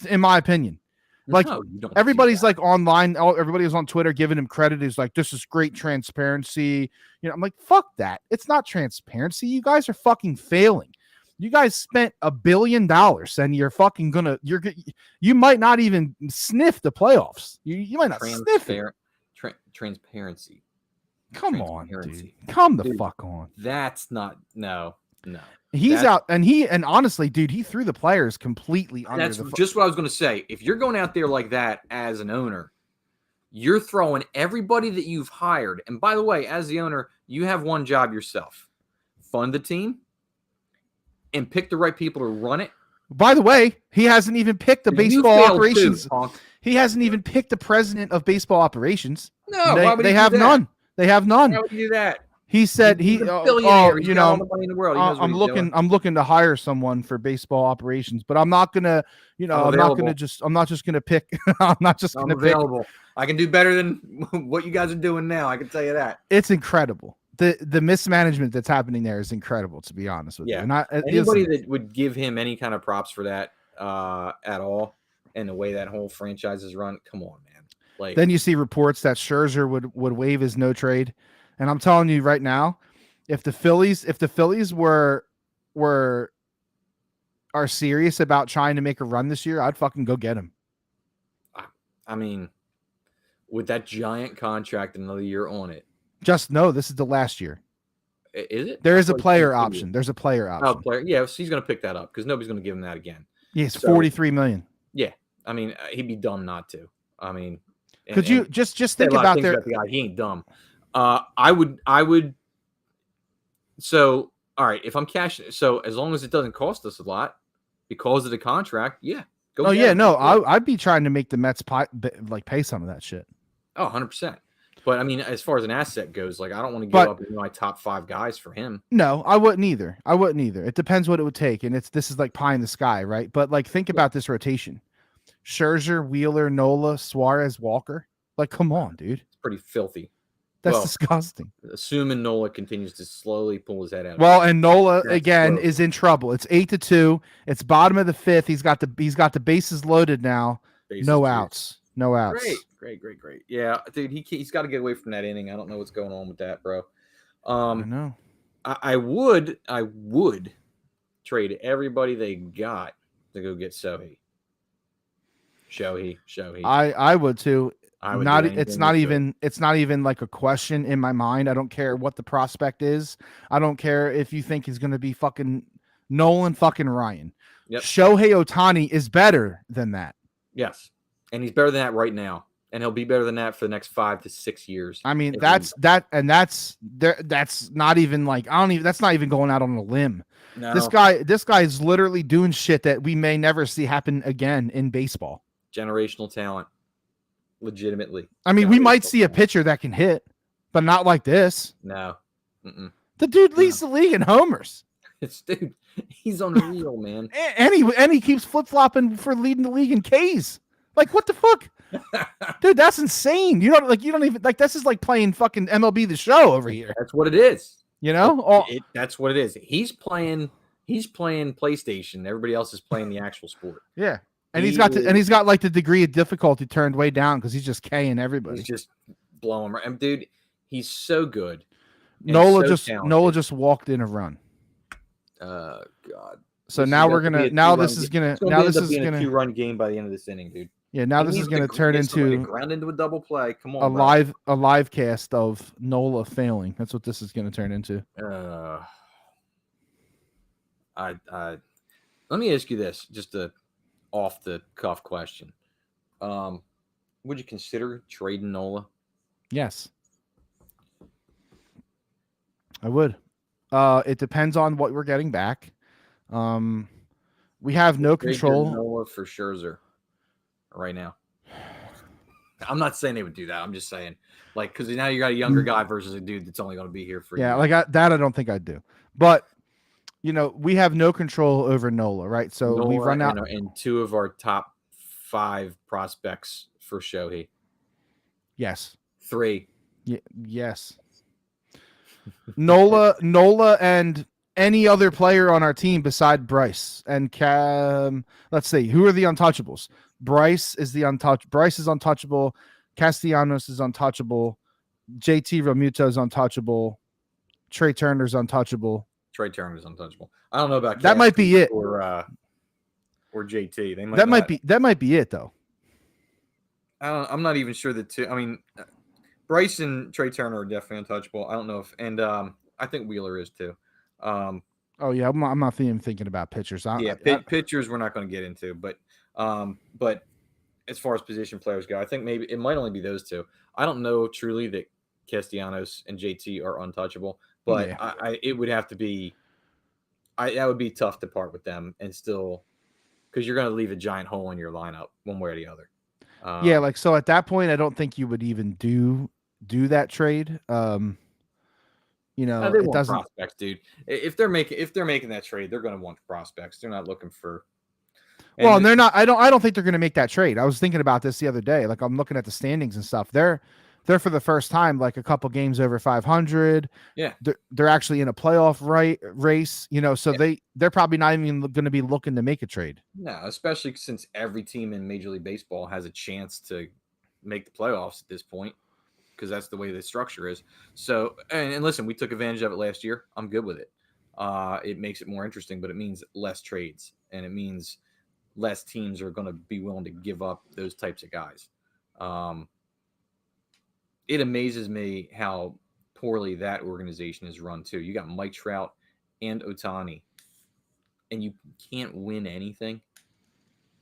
in my opinion. Like, No, you don't everybody's do that. like online, everybody was on Twitter giving him credit. He's like, this is great transparency. I'm like, fuck that. It's not transparency. You guys are fucking failing. You guys spent $1 billion and you're fucking you might not even sniff the playoffs. You might not sniff it. Transparency. Come on, dude. Transparency. Come the Dude, fuck on. That's not no. He's out, and honestly, dude, he threw the players completely under That's the. just what I was going to say. If you're going out there like that as an owner, you're throwing everybody that you've hired. And by the way, as the owner, you have one job yourself: fund the team and pick the right people to run it. By the way, he hasn't even picked the You baseball failed operations. too, punk. He hasn't even picked the president of baseball operations. No, why would they he do have that? none. They have none. Why would you do that? He said He's a billionaire. He's got all the money in the world. He knows what I'm he's looking. doing. I'm looking to hire someone for baseball operations, but I'm not gonna. I'm not just gonna pick. I'm not just I'm gonna pick. available. I can do better than what you guys are doing now. I can tell you that. It's incredible. The mismanagement that's happening there is incredible. To be honest with you, and Anybody that would give him any kind of props for that at all, and the way that whole franchise is run, come on, man. Like, then you see reports that Scherzer would waive his no trade, and I'm telling you right now, if the Phillies are serious about trying to make a run this year, I'd fucking go get him. I mean, with that giant contract, another year on it, Just know this is the last year. is it? There is a Like, player continue. option. There's a player Oh, option. player. Yeah, so he's going to pick that up because nobody's going to give him that again. Yes, So- 43 million. Yeah, I mean, he'd be dumb not to. I mean, Could you just say think a lot of about things their about the guy? He ain't dumb. I would. So, all right, if I'm cashing, so as long as it doesn't cost us a lot because of the contract, yeah. Go Oh get yeah, him. no, I'd be trying to make the Mets pay some of that shit. Oh, 100%. But I mean, as far as an asset goes, like I don't want to give But- up my top 5 guys for him. No, I wouldn't either. It depends what it would take, and this is like pie in the sky, right? But like, think about this rotation: Scherzer, Wheeler, Nola, Suarez, Walker. Like, come on, dude, It's pretty filthy. that's Well, disgusting. Assuming Nola continues to slowly pull his head out. Well, and Nola That's again gross. is in trouble. It's 8-2. It's bottom of the 5th. He's got the bases loaded now. No outs. No outs. Great. Yeah, dude, he's got to get away from that inning. I don't know what's going on with that, bro. I know. I would trade everybody they got to go get Shohei. I would too. I would Not do anything it's not with even it's not even like a question in my mind. I don't care what the prospect is. I don't care if you think he's going to be fucking Nolan fucking Ryan. Yep. Shohei Ohtani is better than that. Yes, and he's better than that right now, and he'll be better than that for the next 5 to 6 years. I mean, If that's not even like that's not even going out on a limb. No, This guy is literally doing shit that we may never see happen again in baseball. generational talent, legitimately. I mean, we might Generational see a talent. pitcher that can hit, but not like this. No, Mm-mm. The dude leads the league in homers. It's dude. He's unreal, man. And he keeps flip flopping for leading the league in Ks. Like, what the fuck, dude? That's insane. You don't even like. This is like playing fucking MLB The Show over here. That's what it is. You know? That's what it is. He's playing PlayStation. Everybody else is playing the actual sport. Yeah. And He he's got like the degree of difficulty turned way down because he's just K-ing everybody. He's just blowing. And dude, he's so good. Nola so just talented. walked in a run. God. So This is now about we're to be gonna a now two-run this is game. gonna It's going now to end this up is being a gonna 2-run game by the end of this inning, dude. yeah now He this is needs gonna to turn get somebody to into ground into a double play. Come a on, bro. live cast of Nola failing. That's what this is gonna turn into. Let me ask you this, just a off the cuff question. Would you consider trading Nola? Yes, I would. It depends on what we're getting back. We have no Trade your control. Nola for Scherzer right now. I'm not saying they would do that. I'm just saying, like, because now you got a younger guy versus a dude that's only going to be here for a Yeah, year. like that I don't think I'd do. But we have no control over Nola, right? So we Nola run out. and two of our top 5 prospects for Shohei. Yes. 3. Yes. Nola, and any other player on our team beside Bryce and Cam. Let's see, who are the untouchables? Bryce is untouchable. Castellanos is untouchable. JT Realmuto is untouchable. Trey Turner's untouchable. Trey Turner's untouchable. I don't know about that. Might be it, or JT. They might. That might be it though. I'm not even sure that two. I mean, Bryce and Trey Turner are definitely untouchable. I don't know if, and I think Wheeler is too. Oh yeah, I'm not even thinking about pitchers. Pitchers we're not going to get into, but as far as position players go, I think maybe it might only be those two. I don't know truly that Castellanos and JT are untouchable, but yeah. It would have to be. That would be tough to part with them, and still, because you're going to leave a giant hole in your lineup one way or the other. Yeah, like so at that point, I don't think you would even do that trade. They want prospects, dude. If they're making that trade, they're going to want prospects. They're not looking for. And they're not. I don't think they're going to make that trade. I was thinking about this the other day. Like I'm looking at the standings and stuff. They're for the first time like a couple games over 500. Yeah, they're actually in a playoff race. So yeah. They're probably not even going to be looking to make a trade. No, especially since every team in Major League Baseball has a chance to make the playoffs at this point, because that's the way the structure is. So, and listen, we took advantage of it last year. I'm good with it. It makes it more interesting, but it means less trades, and it means less teams are going to be willing to give up those types of guys. It amazes me how poorly that organization is run too. You got Mike Trout and Ohtani, and you can't win anything.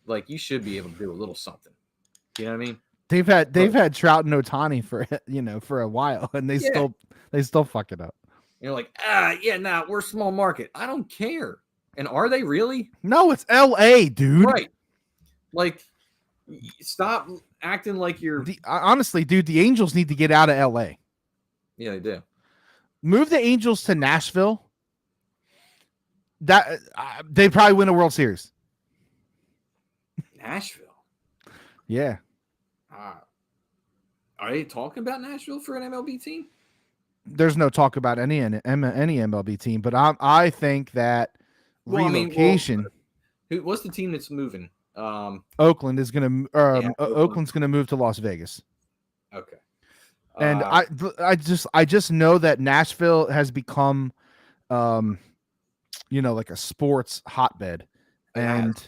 Like, you should be able to do a little something. You know what I mean? They've had Trout and Ohtani for a while, and they still fuck it up. You're like, we're small market. I don't care. And are they really? No, it's LA, dude. Right. Like, stop acting like you're. Honestly, dude, the Angels need to get out of LA. Yeah, they do. Move the Angels to Nashville. That they probably win a World Series. Nashville. Yeah. Are they talking about Nashville for an MLB team? There's no talk about any MLB team, but I think that relocation. What's the team that's moving? Oakland is going to. Oakland's going to move to Las Vegas. Okay. And I just know that Nashville has become, like a sports hotbed, and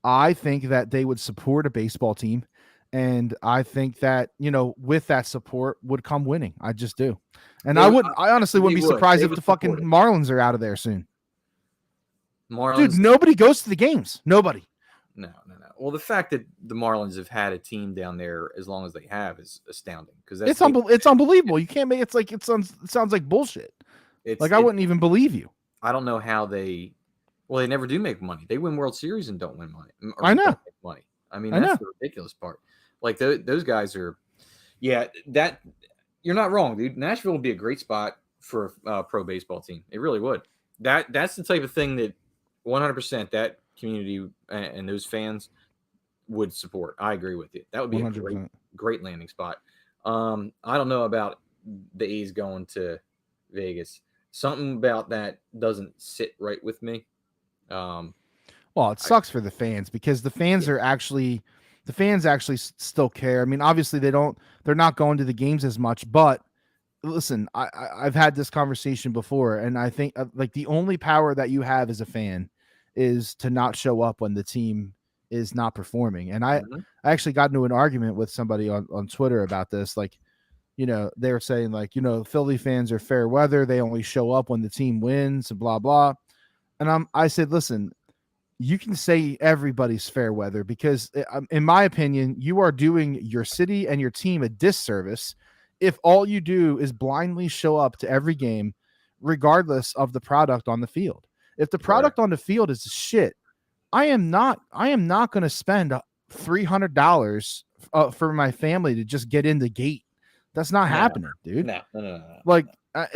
I think that they would support a baseball team. And I think that, with that support would come winning. I just do. And I honestly wouldn't be surprised if the fucking Marlins are out of there soon. Dude, nobody goes to the games. Nobody. No. Well, the fact that the Marlins have had a team down there as long as they have is astounding, because it's unbelievable. You can't make it sounds like bullshit. I wouldn't even believe you. I don't know how they never do make money. They win World Series and don't win money. I know. Don't make money. I mean, that's the ridiculous part. Like, those guys are, that you're not wrong, dude. Nashville would be a great spot for a pro baseball team. It really would. That's the type of thing that 100% that community and those fans would support. I agree with you. That would be 100%. A great landing spot. I don't know about the A's going to Vegas. Something about that doesn't sit right with me. Well, it sucks for the fans, because the fans are actually. The fans actually still care. I mean, obviously they're not going to the games as much, but listen, I've had this conversation before, and I think like the only power that you have as a fan is to not show up when the team is not performing. And I actually got into an argument with somebody on Twitter about this. Like, they were saying like, Philly fans are fair weather. They only show up when the team wins and blah, blah. And I said, listen, you can say everybody's fair weather because in my opinion, you are doing your city and your team a disservice if all you do is blindly show up to every game, regardless of the product on the field. If the product on the field is shit, I am not going to spend $300 for my family to just get in the gate. That's not happening, dude. No. Like,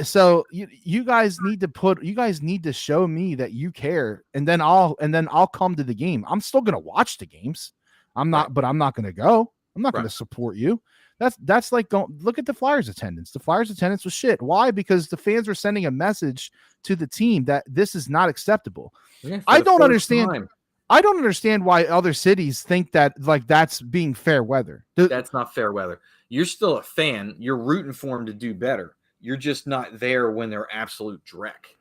so you guys need to show me that you care, and then I'll come to the game. I'm still going to watch the games. But I'm not going to go. I'm not going to support you. That's like, don't look at the Flyers attendance. The Flyers attendance was shit. Why? Because the fans were sending a message to the team that this is not acceptable. Yeah, I don't understand. I don't understand why other cities think that like that's being fair weather. That's not fair weather. You're still a fan. You're rooting for them to do better. You're just not there when they're absolute dreck.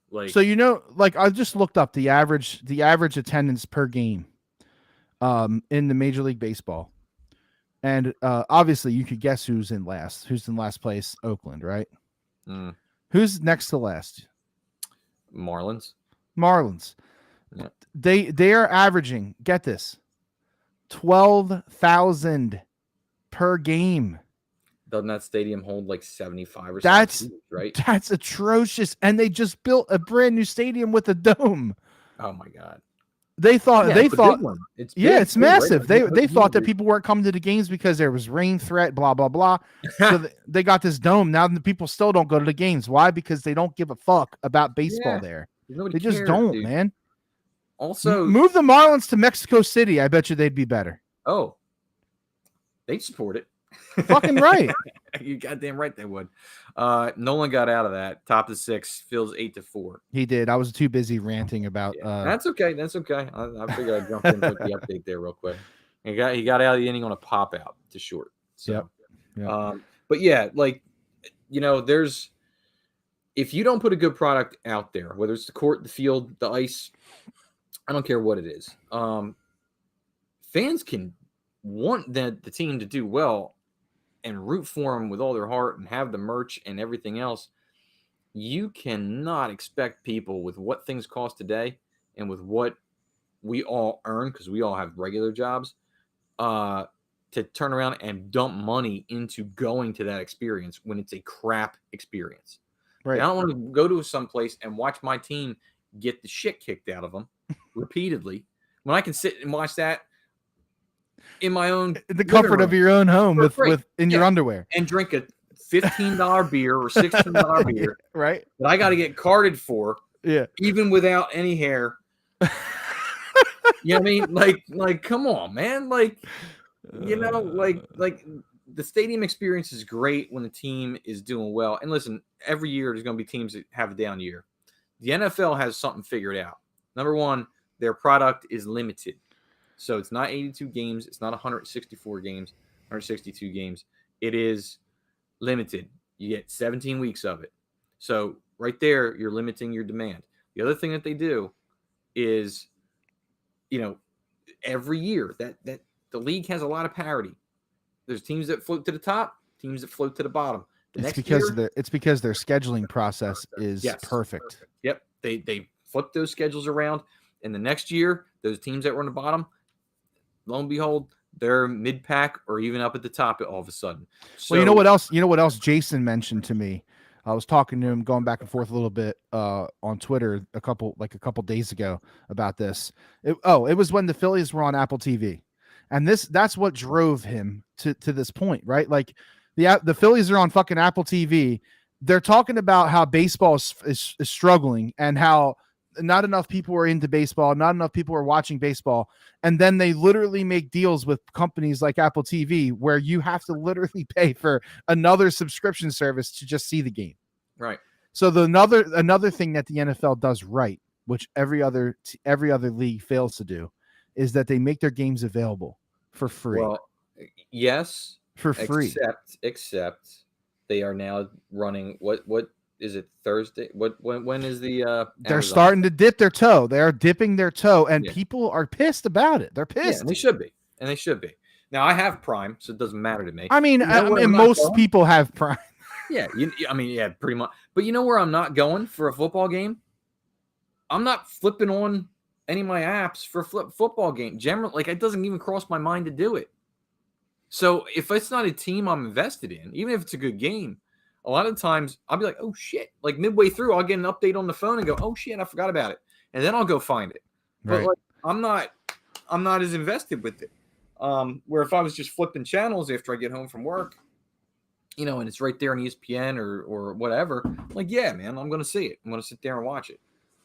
Like, so like I just looked up the average attendance per game in the Major League Baseball. And obviously you could guess who's in last. Who's in last place? Oakland, right? Who's next to last? Marlins. Yeah. They are averaging, get this, 12,000 per game. Doesn't that stadium hold like 75 or something? Right? That's atrocious. And they just built a brand new stadium with a dome. Oh my God. They thought it's massive. Right? They thought that people weren't coming to the games because there was rain threat, blah, blah, blah. So they got this dome. Now the people still don't go to the games. Why? Because they don't give a fuck about baseball there. They just don't, dude. Man. Also, move the Marlins to Mexico City. I bet you they'd be better. Oh, they'd support it. Fucking right. You goddamn right they would. Nolan got out of that. Top of 6, Phil's 8-4. He did. I was too busy ranting about. That's okay. I figured I'd jump in with the update there real quick. He got out of the inning on a pop out to short. So, yep. But yeah, like there's if you don't put a good product out there, whether it's the court, the field, the ice, I don't care what it is. Fans can want the team to do well and root for them with all their heart and have the merch and everything else. You cannot expect people with what things cost today and with what we all earn, because we all have regular jobs, to turn around and dump money into going to that experience when it's a crap experience. Right. I don't want to go to some place and watch my team get the shit kicked out of them repeatedly when I can sit and watch that in my own the comfort of your own home with your underwear and drink a $15 beer or $16 beer, right? That I got to get carded for, even without any hair. You know what I mean? Like, come on, man. Like the stadium experience is great when the team is doing well. And listen, every year there's going to be teams that have a down year. The NFL has something figured out. Number one, their product is limited. So it's not 82 games. It's not 164 games, 162 games. It is limited. You get 17 weeks of it. So right there, you're limiting your demand. The other thing that they do is, every year that the league has a lot of parity. There's teams that float to the top, teams that float to the bottom. It's because their scheduling process is perfect. Yep. They flip those schedules around, and the next year, those teams that were on the bottom, lo and behold, they're mid-pack or even up at the top all of a sudden. So, well, you know what else? You know what else Jason mentioned to me? I was talking to him, going back and forth a little bit on Twitter a couple days ago about this. It was when the Phillies were on Apple TV, and that's what drove him to this point, right? Like the Phillies are on fucking Apple TV. They're talking about how baseball is struggling and how not enough people are into baseball, not enough people are watching baseball. And then they literally make deals with companies like Apple TV where you have to literally pay for another subscription service to just see the game. Right. So another thing that the NFL does right, which every other league fails to do, is that they make their games available for free. Well, yes, for free. Except they are now running. What is it, Thursday? When is the They're Amazon? starting to dip their toe. They are dipping their toe, and Yeah. people are pissed about it. They're Yeah, pissed. and they should be. And they should be. Now I have Prime, so it doesn't matter to me. I mean, You know where I'm not most going? people have Prime. Yeah, I mean, yeah, pretty much. But you know where I'm not going for a football game? I'm not flipping on any of my apps for a football game. Generally, like, it doesn't even cross my mind to do it. So if it's not a team I'm invested in, even if it's a good game, a lot of times I'll be like, oh shit. Like midway through, I'll get an update on the phone and go, oh shit, I forgot about it. And then I'll go find it. But Right. like, I'm not as invested with it. Where if I was just flipping channels after I get home from work, you know, and it's right there on ESPN or whatever, like, yeah, man, I'm gonna see it. I'm gonna sit there and watch it.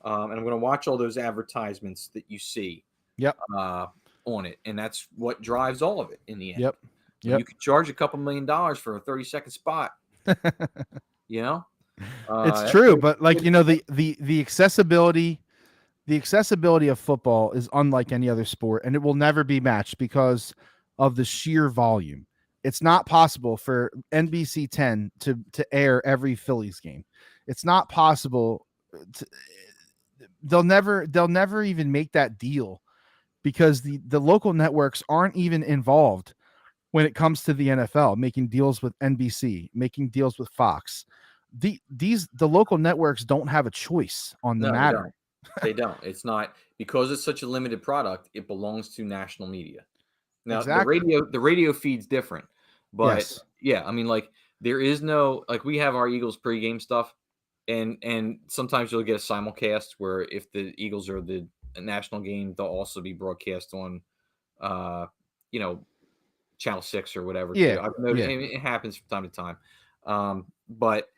And I'm gonna watch all those advertisements that you see on it. And that's what drives all of it in the end. Yep. When Yep. you could charge a couple $1 million for a 30-second spot, you know? It's true, but like, you know, the accessibility of football is unlike any other sport, and it will never be matched because of the sheer volume. It's not possible for NBC 10 to air every Phillies game. It's not possible. They'll never even make that deal because the local networks aren't even involved when it comes to the NFL, making deals with NBC, making deals with Fox. The local networks don't have a choice on the matter. They don't. It's not, because it's such a limited product, it belongs to national media. Now Exactly. the radio feed's different, but Yes. yeah, I mean, like, there is no, like, we have our Eagles pregame stuff, and sometimes you'll get a simulcast where if the Eagles are the national game, they'll also be broadcast on you know, Channel 6 or whatever. Yeah, too. I've noticed, yeah. it happens from time to time. But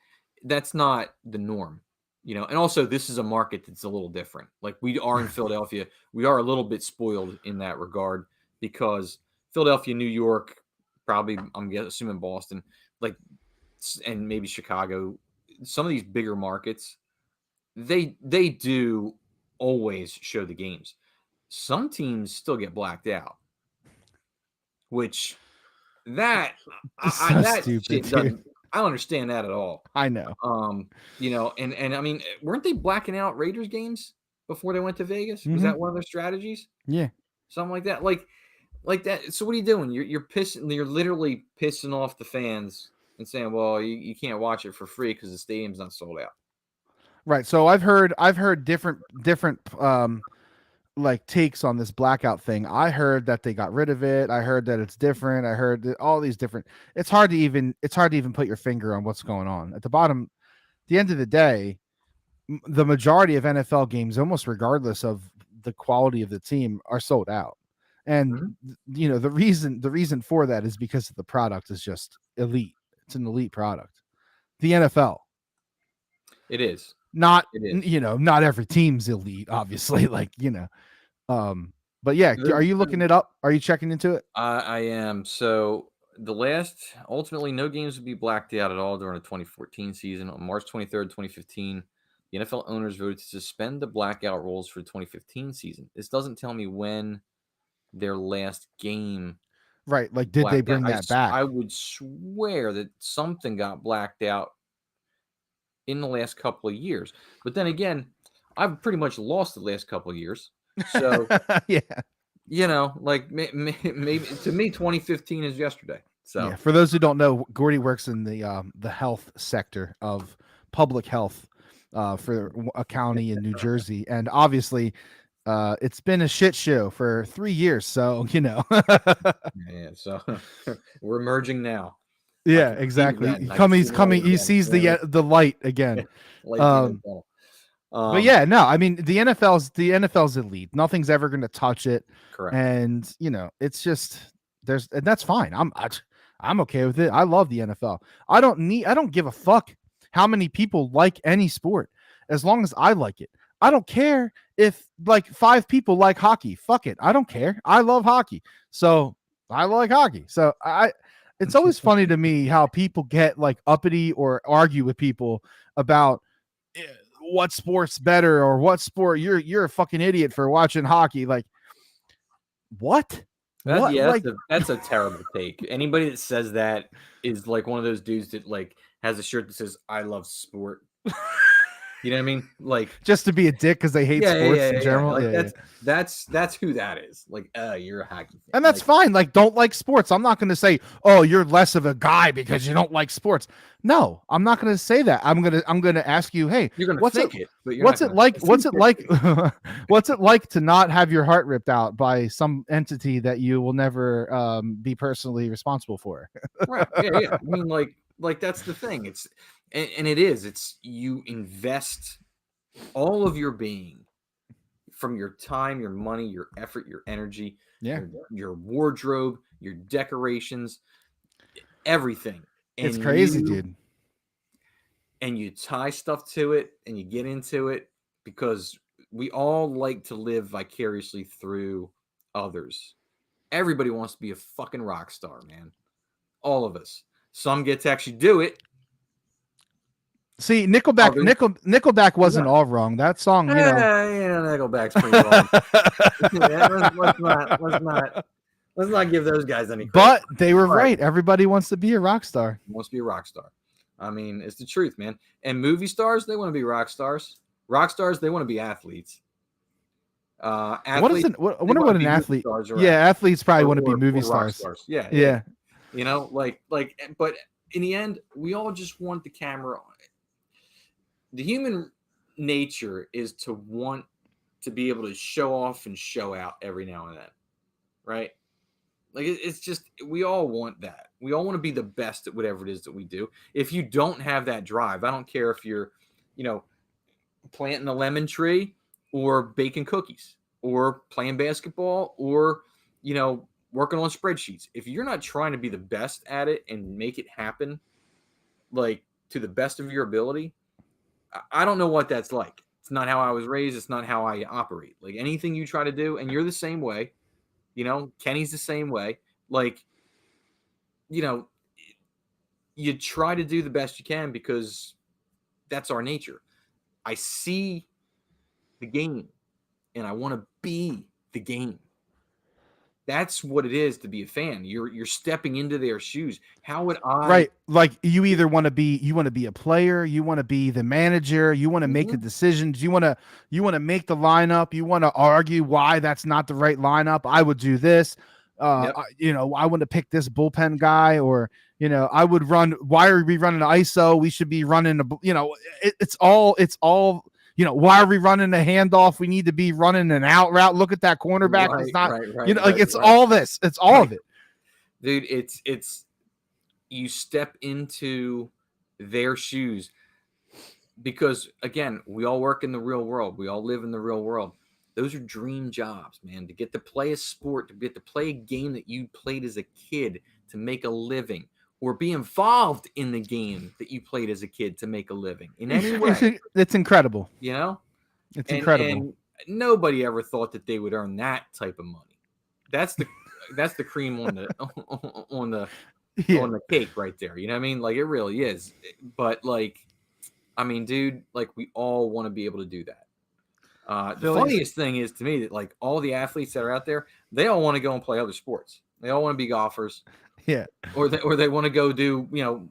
that's not the norm, you know. And also, this is a market that's a little different. Like, we are in Philadelphia. We are a little bit spoiled in that regard because Philadelphia, New York, probably, I'm assuming Boston, like, and maybe Chicago, some of these bigger markets, they do always show the games. Some teams still get blacked out, which that So that stupid, shit dude. doesn't, I don't understand that at all. I know. You know, and I mean, weren't they blacking out Raiders games before they went to Vegas? Was Mhm. that one of their strategies? Yeah. Something like that. Like that. So what are you doing? You're pissing. You're literally pissing off the fans and saying, well, you can't watch it for free because the stadium's not sold out. Right. So I've heard different like takes on this blackout thing. I heard that they got rid of it. I heard that it's different. I heard that all these different. It's hard to even put your finger on what's going on. At the end of the day, the majority of NFL games, almost regardless of the quality of the team, are sold out. And you know, the reason for that is because the product is just elite. It's an elite product. The NFL. It is. Not, It is. you know, not every team's elite, obviously. Like, you know, but yeah, are you looking it up? Are you checking into it? I am. So ultimately, no games would be blacked out at all during the 2014 season. On March 23rd, 2015, the NFL owners voted to suspend the blackout rules for the 2015 season. This doesn't tell me when their last game. Right. Like, did they bring that back? I would swear that something got blacked out in the last couple of years. But then again, I've pretty much lost the last couple of years. So, yeah. You know, like maybe to me, 2015 is yesterday. So, yeah, for those who don't know, Gordy works in the health sector of public health for a county in New Jersey, and obviously, it's been a shit show for 3 years. So, you know, yeah. So we're emerging now. Yeah, exactly. He's coming. He sees the light again. But yeah, no, I mean, the NFL's elite. Nothing's ever going to touch it. Correct. And you know, it's just and that's fine. I'm okay with it. I love the NFL. I don't give a fuck how many people like any sport, as long as I like it. I don't care if like 5 people like hockey. Fuck it. I don't care. I love hockey. So I like hockey. So it's always funny to me how people get like uppity or argue with people about what sport's better or what sport you're a fucking idiot for watching hockey. Like, what? That's a terrible take. Anybody that says that is like one of those dudes that like has a shirt that says "I love sport." You know what I mean? Like, just to be a dick because they hate sports in general. Like, Yeah, that's who that is. Like, you're a hockey fan. and that's like, fine. Like, don't like sports. I'm not going to say, oh, you're less of a guy because you don't like sports. No, I'm not going to say that. I'm gonna ask you, hey, you're gonna what's think it? it, but you're What's not it gonna like? What's it like? What's it like to not have your heart ripped out by some entity that you will never be personally responsible for? Right. Yeah. I mean, like that's the thing. It's and it is. It's you invest all of your being, from your time, your money, your effort, your energy, Yeah, your wardrobe, your decorations, everything. it's And crazy, dude. And you tie stuff to it and you get into it because we all like to live vicariously through others. Everybody wants to be a fucking rock star, man. All of us. Some get to actually do it. See, Nickelback wasn't all wrong. That song, you know, Nickelback's pretty wrong. Let's not give those guys any credit. But they were right. Everybody wants to be a rock star. Wants to be a rock star. I mean, it's the truth, man. And movie stars, they want to be rock stars. Rock stars, they want to be athletes. Athletes, I wonder what an athlete. Yeah, athletes probably want to be movie stars. Yeah. You know, but in the end, we all just want the camera on it. The human nature is to want to be able to show off and show out every now and then, right? Like, it's just, we all want that. We all want to be the best at whatever it is that we do. If you don't have that drive, I don't care if you're, planting a lemon tree or baking cookies or playing basketball or, working on spreadsheets. If you're not trying to be the best at it and make it happen, like, to the best of your ability, I don't know what that's like. It's not how I was raised. It's not how I operate. Like, anything you try to do, and you're the same way, Kenny's the same way. Like, you try to do the best you can because that's our nature. I see the game and I want to be the game. That's what it is to be a fan. You're stepping into their shoes. How would I? Right, like you either want to be a player, you want to be the manager, you want to make the decisions, you want to make the lineup, you want to argue why that's not the right lineup. I would do this. I want to pick this bullpen guy, or I would run. Why are we running ISO? We should be running it's all. Why are we running a handoff? We need to be running an out route. Look at that cornerback. Right, it's not, right, all this. It's all of it. Dude, it's you step into their shoes because, again, we all work in the real world. We all live in the real world. Those are dream jobs, man, to get to play a sport, to get to play a game that you played as a kid to make a living, or be involved in the game that you played as a kid to make a living in any way. It's incredible. It's incredible. And nobody ever thought that they would earn that type of money. That's the cream on the on the cake right there. You know what I mean? Like, it really is. But, like, I mean, dude, like, we all want to be able to do that. The funniest thing is, to me, that, like, all the athletes that are out there, they all want to go and play other sports. They all want to be golfers. Yeah. Or they want to go do,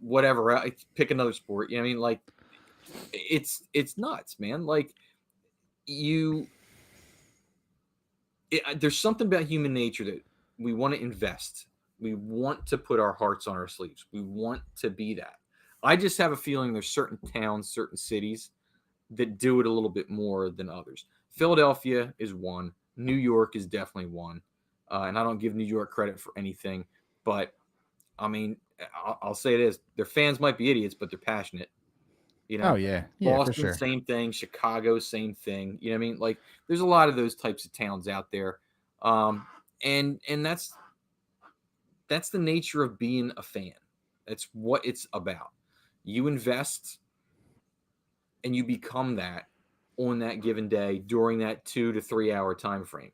whatever, pick another sport. You know what I mean? Like, it's nuts, man. Like, there's something about human nature that we want to invest. We want to put our hearts on our sleeves. We want to be that. I just have a feeling there's certain towns, certain cities that do it a little bit more than others. Philadelphia is one. New York is definitely one. And I don't give New York credit for anything, but I mean, I'll say this: their fans might be idiots, but they're passionate. Oh yeah, Boston, for sure. Same thing. Chicago, same thing. You know what I mean? Like, there's a lot of those types of towns out there, and that's the nature of being a fan. That's what it's about. You invest, and you become that on that given day during that 2 to 3 hour time frame.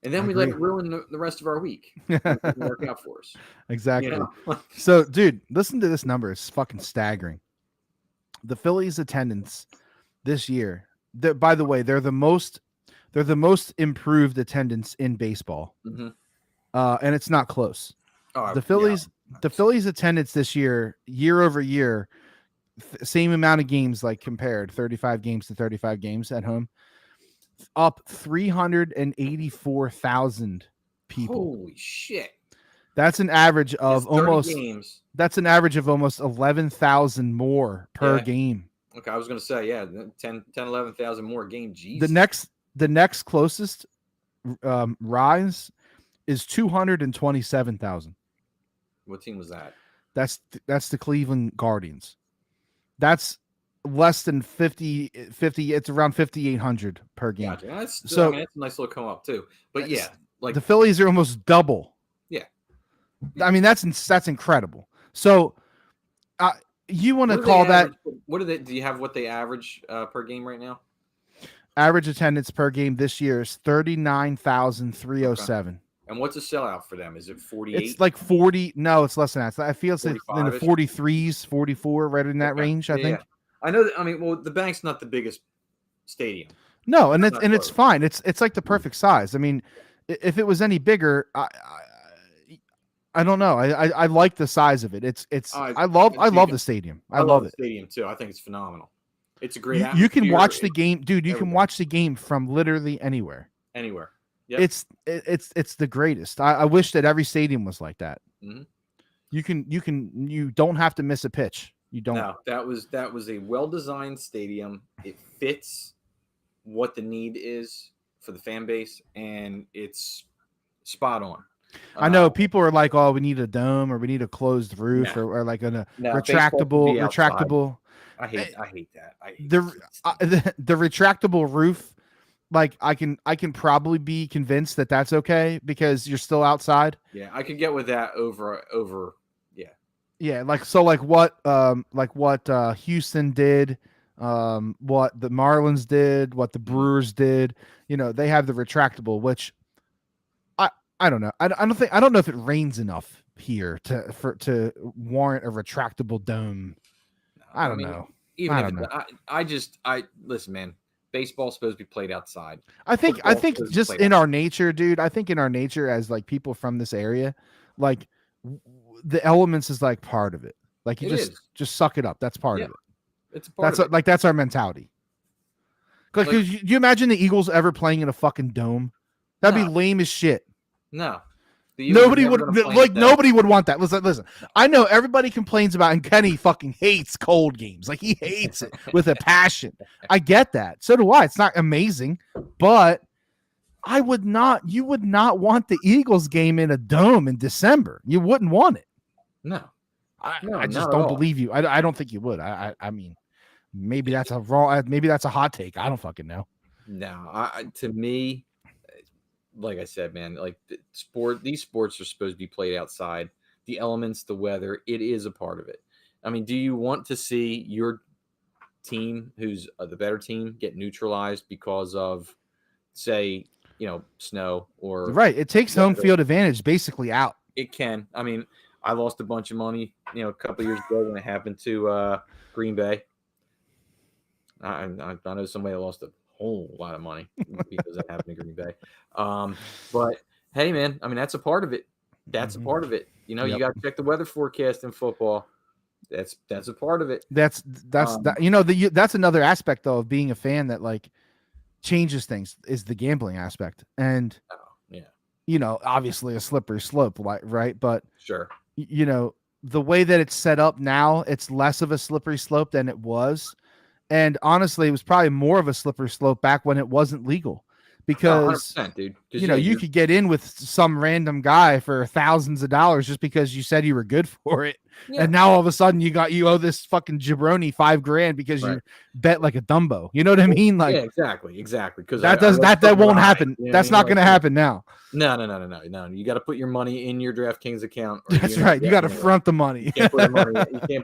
And then we let it ruin the rest of our week. It doesn't work out for us. Exactly. So, dude, listen to this number. It's fucking staggering. The Phillies' attendance this year. By the way, they're the most improved attendance in baseball, and it's not close. Oh, the Phillies The Phillies' attendance this year over year, same amount of games, like compared 35 games to 35 games at home, up 384,000 people. Holy shit! That's an average It's of 30 almost. games. That's an average of almost 11,000 more per Yeah. game. Okay, I was gonna say 11,000 more a game. Jeez. The next closest rise is 227,000. What team was that? That's the Cleveland Guardians. That's less than 50. It's around 5,800 per game. Gotcha. That's So- I mean, that's a nice little come up too. But yeah, like The Phillies are almost double. Yeah. I mean, that's incredible. So you want to what do call they that average- What do they? Do you have what they average per game right now? average attendance per game this year is 39,307. And what's a sellout for them? Is it 48? It's like 40. No, it's less than that. I feel it's like in the 45-ish? 43s, 44, right in that Okay. range, I Yeah, think. yeah. I know. I mean, well, the Bank's not the biggest stadium. No, and That's it's not it's close. fine. It's like the perfect size. I mean, if it was any bigger, I don't know. I like the size of it. It's I love the stadium. I love the it. stadium too. I think it's phenomenal. It's a great. You can atmosphere. watch the game, dude. You can everything. watch the game from literally anywhere. Anywhere. Yep. It's the greatest. I wish that every stadium was like that. Mhm. You don't have to miss a pitch. You don't. No, that was a well-designed stadium. It fits what the need is for the fan base, and it's spot on. I know people are like, "Oh, we need a dome, or we need a closed roof, No. or like a No, baseball can be outside. retractable." I hate that. I hate The that. the retractable roof, like I can probably be convinced that that's okay because you're still outside. Yeah, I could get with that over. Yeah, like what Houston did, what the Marlins did, what the Brewers did. You know, they have the retractable, which I don't know. I don't know if it rains enough here to warrant a retractable dome. I don't know. Even I if don't I listen, man. Baseball's supposed to be played outside. I think Football's just played in our nature, dude. I think in our nature as like people from this area, like the elements is like part of it. Like you It just suck it up. That's part Yeah, of it. It's a part of it. Like that's our mentality. Like, Like- do you imagine the Eagles ever playing in a fucking dome? That'd No. be lame as shit. No. The Eagles are Nobody never would gonna play like. in that. Nobody would want that. Listen. I know everybody complains about, and Kenny fucking hates cold games. Like he hates it with a passion. I get that. So do I. It's not amazing, but I would not. You would not want the Eagles game in a dome in December. You wouldn't want it. No. No, I just not at don't all. believe you. I don't think you would. I mean, maybe that's a raw. Maybe that's a hot take. I don't fucking know. No. To me, like I said, man, like these sports are supposed to be played outside. The elements, the weather, it is a part of it. I mean, do you want to see your team, who's the better team, get neutralized because of, say, snow or Right. It takes home weather? field advantage basically out. It can. I mean, I lost a bunch of money, a couple of years ago when it happened to Green Bay. I know somebody that lost a whole lot of money because it happened to Green Bay. But hey, man, I mean, that's a part of it. That's Mhm. a part of it. You Yep. got to check the weather forecast in football. That's a part of it. That's that's another aspect though of being a fan that like changes things is the gambling aspect. And Oh, yeah, obviously a slippery slope, right? But sure. the way that it's set up now, it's less of a slippery slope than it was. And honestly, it was probably more of a slippery slope back when it wasn't legal because 100%, dude. 'Cause, you you're- could get in with some random guy for thousands of dollars just because you said you were good for it. yeah, And now all of a sudden you owe this fucking jabroni $5,000 because you Right. bet like a Dumbo. You know what I mean? Like yeah, exactly. Because that won't happen. That's not going to happen now. No. You got to put your money in your DraftKings account. or That's you're not right. You got to getting it. front the money. You can't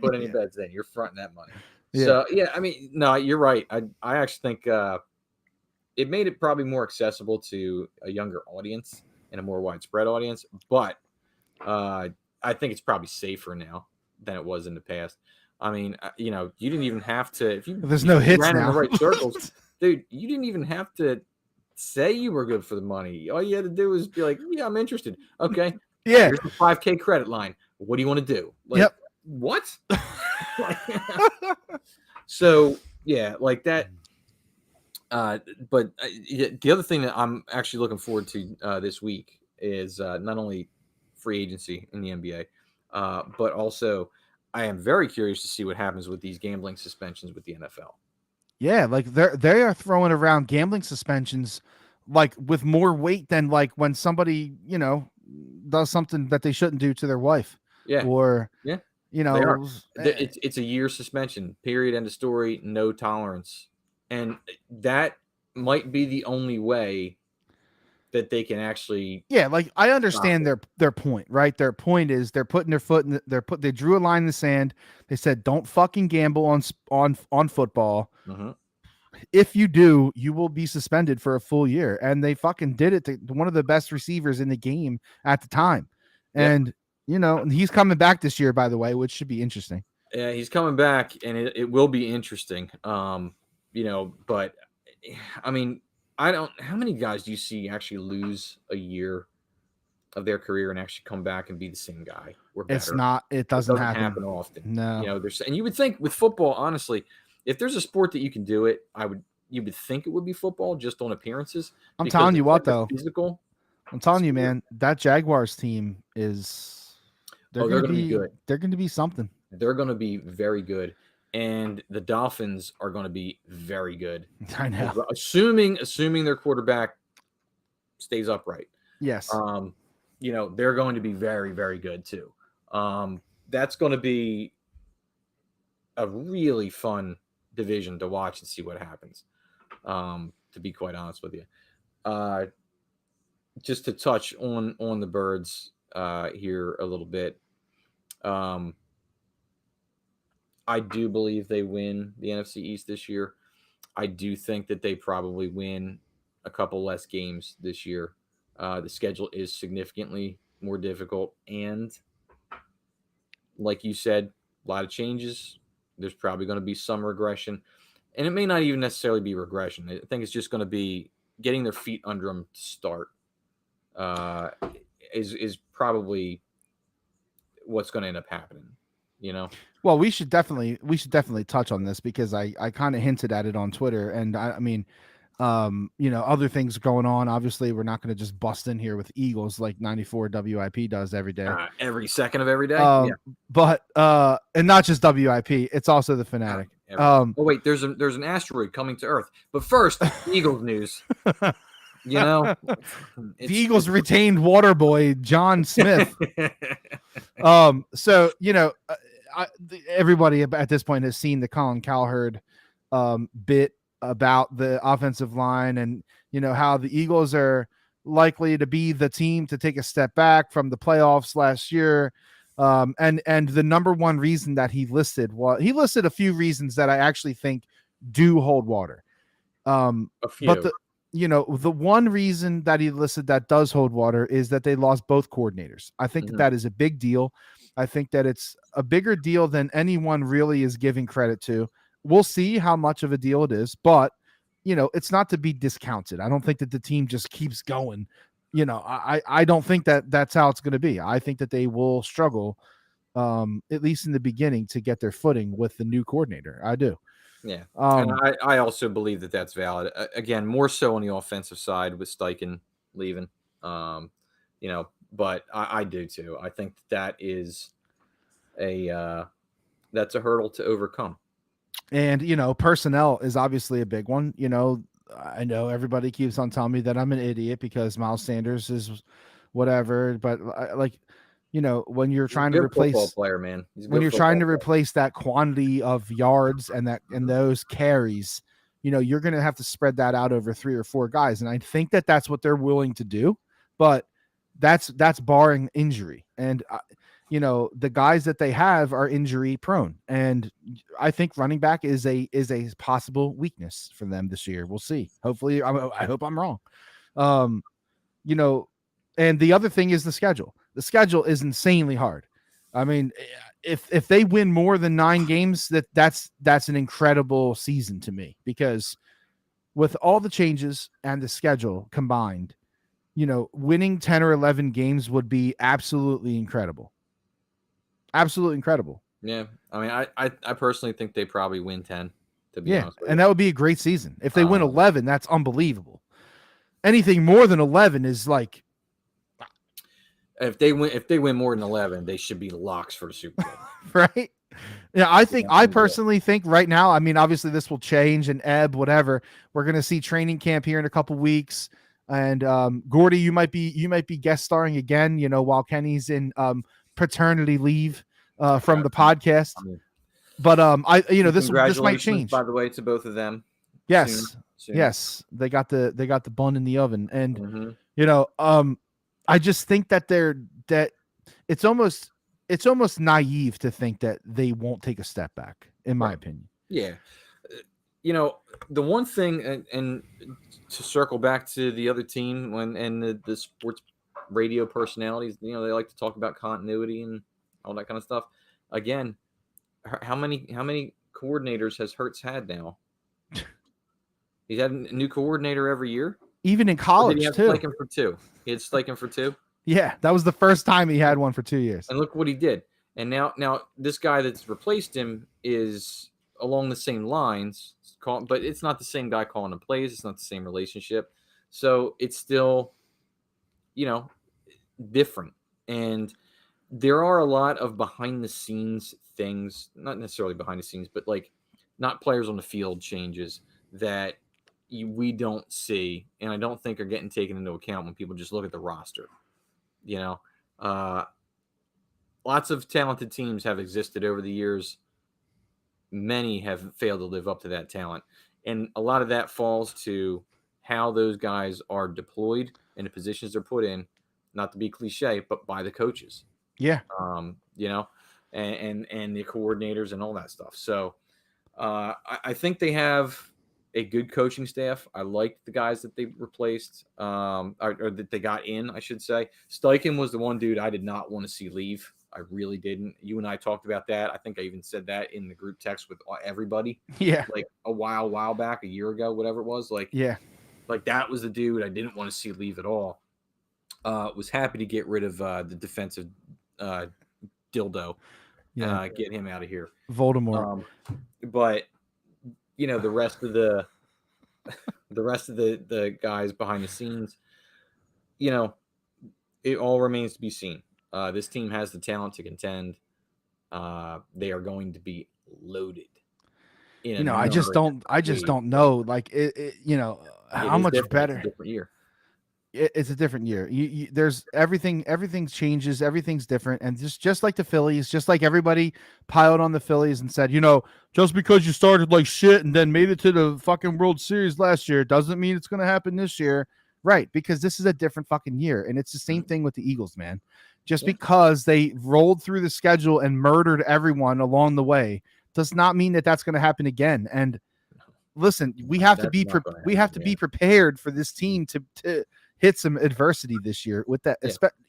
put any bets in. You're fronting that money. Yeah. So yeah, I mean, no, you're right. I actually think it made it probably more accessible to a younger audience and a more widespread audience. But I think it's probably safer now than it was in the past. I mean, you didn't even have to if you There's no hits ran in now. the right circles, dude. You didn't even have to say you were good for the money. All you had to do was be like, "Yeah, I'm interested." Okay, Yeah. here's the 5K credit line. What do you want to do? Like, Yep. What? So yeah, like that. But the other thing that I'm actually looking forward to this week is not only free agency in the NBA, but also I am very curious to see what happens with these gambling suspensions with the NFL. Yeah, like they are throwing around gambling suspensions like with more weight than like when somebody, does something that they shouldn't do to their wife. Yeah. Or Yeah. you They are. know, It's a year suspension, period, end of story, no tolerance. And that might be the only way that they can actually yeah, like I understand their point, right? Their point is they're putting their foot in they drew a line in the sand. They said don't fucking gamble on football. Mhm. If you do, you will be suspended for a full year. And they fucking did it to one of the best receivers in the game at the time. Yep. And he's coming back this year, by the way, which should be interesting. Yeah, he's coming back, and it will be interesting. But I mean, I don't. How many guys do you see actually lose a year of their career and actually come back and be the same guy or better? It's not. It doesn't happen. often. No. And you would think with football, honestly, if there's a sport that you can do it, you would think it would be football just on appearances. I'm telling you what, it's though. physical. I'm telling you, man, that Jaguars team is. They're going to be good. They're going to be something. They're going to be very good, and the Dolphins are going to be very good. I know. Assuming their quarterback stays upright. Yes. They're going to be very, very good too. That's going to be a really fun division to watch and see what happens. To be quite honest with you, just to touch on the Birds here a little bit. I do believe they win the NFC East this year. I do think that they probably win a couple less games this year. The schedule is significantly more difficult. And like you said, a lot of changes. There's probably going to be some regression. And it may not even necessarily be regression. I think it's just going to be getting their feet under them to start is probably what's going to end up happening. Well, we should definitely touch on this because I kind of hinted at it on Twitter, and I mean, other things going on. Obviously, we're not going to just bust in here with Eagles like 94 WIP does every day, every second of every day. But and not just WIP, it's also the Fanatic. Oh wait, there's an asteroid coming to Earth, but first, Eagles news. The Eagles retained water boy John Smith. So everybody at this point has seen the Colin Cowherd bit about the offensive line and how the Eagles are likely to be the team to take a step back from the playoffs last year. And the number one reason that he listed a few reasons that I actually think do hold water. A few. But the one reason that he listed that does hold water is that they lost both coordinators. I think that is a big deal. I think that it's a bigger deal than anyone really is giving credit to. We'll see how much of a deal it is, but it's not to be discounted. I don't think that the team just keeps going. I don't think that that's how it's going to be. I think that they will struggle, at least in the beginning, to get their footing with the new coordinator. I do. Yeah. And I also believe that that's valid. Again, more so on the offensive side with Steichen leaving. But I do too. I think that is that's a hurdle to overcome. And personnel is obviously a big one. I know everybody keeps on telling me that I'm an idiot because Miles Sanders is whatever, but when you're trying to replace football player, man, when you're trying to replace that quantity of yards and those carries, you're going to have to spread that out over 3 or 4 guys. And I think that that's what they're willing to do, but that's barring injury. And, the guys that they have are injury prone. And I think running back is a possible weakness for them this year. We'll see. Hopefully, I hope I'm wrong. And the other thing is the schedule. The schedule is insanely hard. I mean, if they win more than 9 games, that's an incredible season to me, because with all the changes and the schedule combined, winning 10 or 11 games would be absolutely incredible. Absolutely incredible. Yeah, I mean, I personally think they probably win 10. To be Yeah, honest with and you. that would be a great season. If they win Um, 11, that's unbelievable. Anything more than 11 is like, if they win more than 11, they should be locks for the Super Bowl. right? Yeah, I Yeah. personally think right now, I mean, obviously this will change and ebb, whatever. We're gonna see training camp here in a couple weeks. And Gordy, you might be guest starring again, while Kenny's in paternity leave from the podcast. I mean, But this might congratulations, change. by the way, to both of them. Yes. Soon. Yes. They got the bun in the oven. And Mhm. I just think that that it's almost naive to think that they won't take a step back, in my opinion. Yeah. The one thing, and to circle back to the other team and the sports radio personalities, they like to talk about continuity and all that kind of stuff. Again, how many coordinators has Hurts had now? He's had a new coordinator every year. Even in college, did he have too. Steichen for 2? He had Steichen for 2. Yeah, that was the first time he had one for 2 years. And look what he did. And now this guy that's replaced him is along the same lines, but it's not the same guy calling the plays. It's not the same relationship. So it's still, different. And there are a lot of behind the scenes things, not necessarily behind the scenes, but like not players on the field changes that we don't see, and I don't think are getting taken into account when people just look at the roster. Lots of talented teams have existed over the years. Many have failed to live up to that talent. And a lot of that falls to how those guys are deployed and the positions they're put in, not to be cliche, but by the coaches. Yeah. And the coordinators and all that stuff. So I think they have a good coaching staff. I liked the guys that they replaced, or that they got in, I should say. Steichen was the one dude I did not want to see leave. I really didn't. You and I talked about that. I think I even said that in the group text with everybody. Yeah. Like a while back, a year ago, whatever it was. Like, yeah. Like that was the dude I didn't want to see leave at all. Was happy to get rid of the defensive dildo. Yeah. Get him out of here. Voldemort. But the rest of the guys behind the scenes, it all remains to be seen. This team has the talent to contend. They are going to be loaded. I just don't know. Like how much better. It's a different year. It's a different year. There's everything changes. Everything's different. And just like the Phillies, just like everybody piled on the Phillies and said, just because you started like shit and then made it to the fucking World Series last year doesn't mean it's going to happen this year. Right. Because this is a different fucking year. And it's the same thing with the Eagles, man. Just because they rolled through the schedule and murdered everyone along the way does not mean that that's going to happen again. And listen, we have to be prepared for this team to hit some adversity this year with that.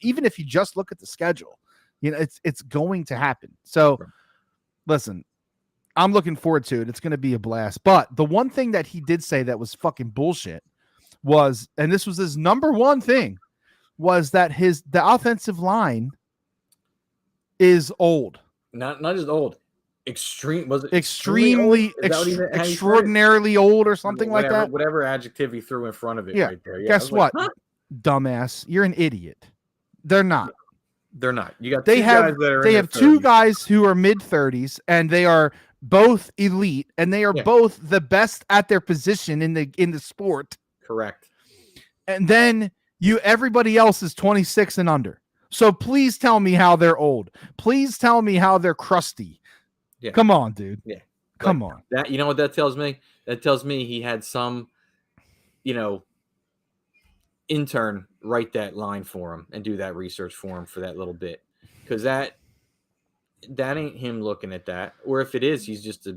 Even if you just look at the schedule, it's going to happen. So listen, I'm looking forward to it. It's going to be a blast. But the one thing that he did say that was fucking bullshit was, and this was his number one thing, was that the offensive line is old. Not just old. Extremely extraordinarily old or something like that. Whatever adjective he threw in front of it right there. Yeah, guess what? Like, dumbass. You're an idiot. They're not. They're not. You got they have two guys who are mid-30s, and they are both elite, and they are both the best at their position in the sport. Correct. And then everybody else is 26 and under. So please tell me how they're old. Please tell me how they're crusty. Yeah. Come on, dude. Yeah. Come on. That what that tells me? That tells me he had some, intern write that line for him and do that research for him for that little bit. Because that ain't him looking at that. Or if it is, he's just he's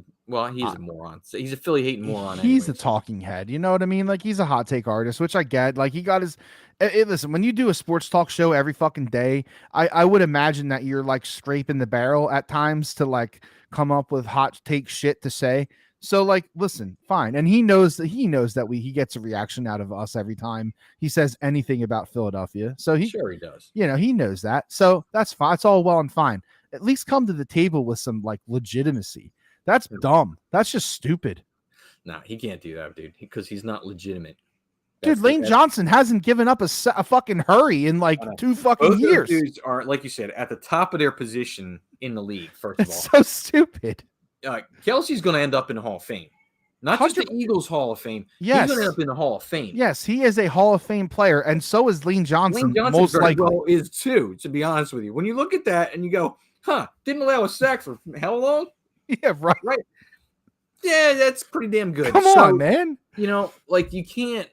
a moron. So he's a Philly hating moron. He's a talking head. You know what I mean? Like, he's a hot take artist, which I get. Like, he got his. Listen, when you do a sports talk show every fucking day, I would imagine that you're like scraping the barrel at times to like come up with hot take shit to say. So like, listen, fine. And he knows that he gets a reaction out of us every time he says anything about Philadelphia. So he does. He knows that. So that's fine. It's all well and fine. at least come to the table with some like legitimacy. That's Mhm. dumb. That's just stupid. Nah, he can't do that, dude, because he's not legitimate. Dude, Lane Johnson hasn't given up a fucking hurry in like 2 fucking Both years. those dudes are, like you said, at the top of their position in the league. First of all, It's so stupid. Kelsey's going to end up in the Hall of Fame, not just the 100 Eagles Hall of Fame. Yes. He's going to end up in the Hall of Fame. Yes, he is a Hall of Fame player, and so is Lane Johnson. Lane Johnson Most very likely well is too. To be honest with you, when you look at that and you go, "Huh, didn't allow a sack for how long?" Yeah, right. Yeah, that's pretty damn good. Come on, man. You know, like you can't.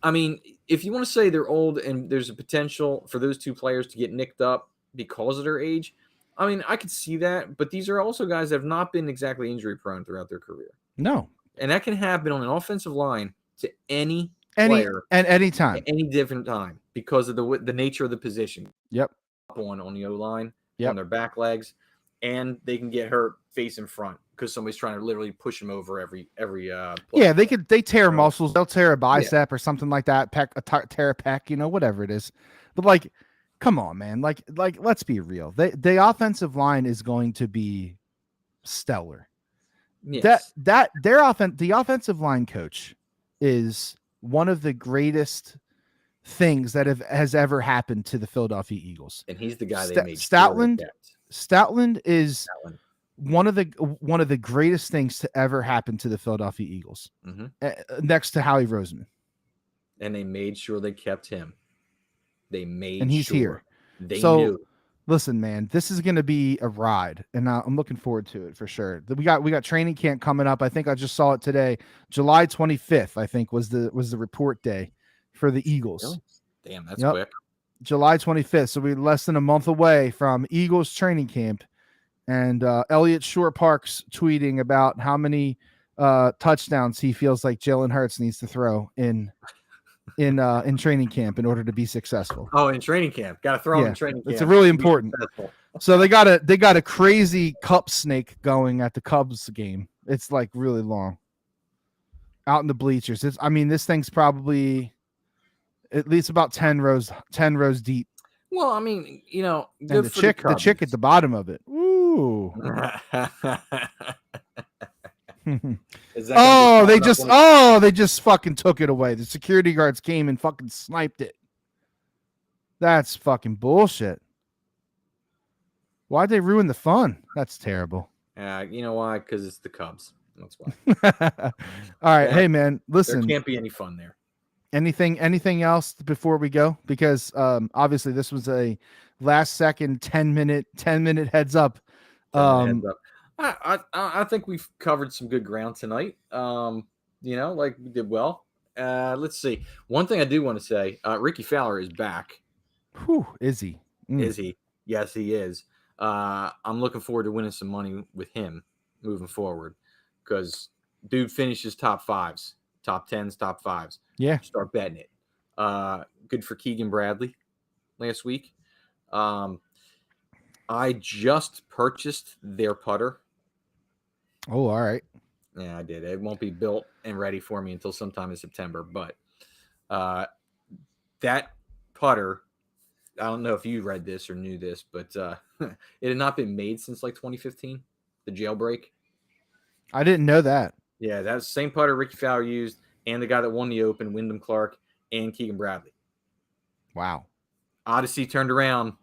I mean, if you want to say they're old and there's a potential for those two players to get nicked up because of their age, I mean, I could see that. But these are also guys that have not been exactly injury prone throughout their career. No. And that can happen on an offensive line to any player at any time, at any different time because of the nature of the position. Yep. On the O line, Yep. on their back legs, and they can get hurt face in front because somebody's trying to literally push them over every play. Yeah, they tear muscles, they'll tear a bicep or something like that, tear a pec, whatever it is. But like, come on, man. Like let's be real. The offensive line is going to be stellar. Yes. The offensive line coach is one of the greatest things that has ever happened to the Philadelphia Eagles. And he's the guy they made. Stoutland is one of the greatest things to ever happen to the Philadelphia Eagles, next to Howie Roseman. And they made sure they kept him. And he's here. They knew. Listen, man, this is going to be a ride, and I'm looking forward to it for sure. We got training camp coming up. I think I just saw it today. July 25th, I think was the report day for the Eagles. Really? Damn, that's quick. July 25th. So we're less than a month away from Eagles training camp. And Elliot Shore-Parks tweeting about how many touchdowns he feels like Jalen Hurts needs to throw in training camp in order to be successful. Oh, in training camp. Got to throw in training camp. It's really important. So they got a crazy cup snake going at the Cubs game. It's like really long. Out in the bleachers. This thing's probably at least about 10 rows deep. Well, I mean, good and the chick at the bottom of it. Ooh. They just fucking took it away. The security guards came and fucking sniped it. That's fucking bullshit. Why'd they ruin the fun? That's terrible. You know why? Because it's the Cubs. That's why. All right. Hey man, listen. There can't be any fun there. Anything else before we go? Because obviously this was a last second 10 minute heads up. I think we've covered some good ground tonight. Like we did well. Let's see. One thing I do want to say, Ricky Fowler is back. Whew, is he? Is he? Yes, he is. I'm looking forward to winning some money with him moving forward because dude finishes top fives, top 10s, top fives. Yeah. Start betting it. Good for Keegan Bradley last week. I just purchased their putter. Oh, all right. Yeah, I did. It won't be built and ready for me until sometime in September. But that putter, I don't know if you read this or knew this, but it had not been made since like 2015, the jailbreak. I didn't know that. Yeah, that's the same putter Ricky Fowler used and the guy that won the Open, Wyndham Clark, and Keegan Bradley. Wow. Odyssey turned around.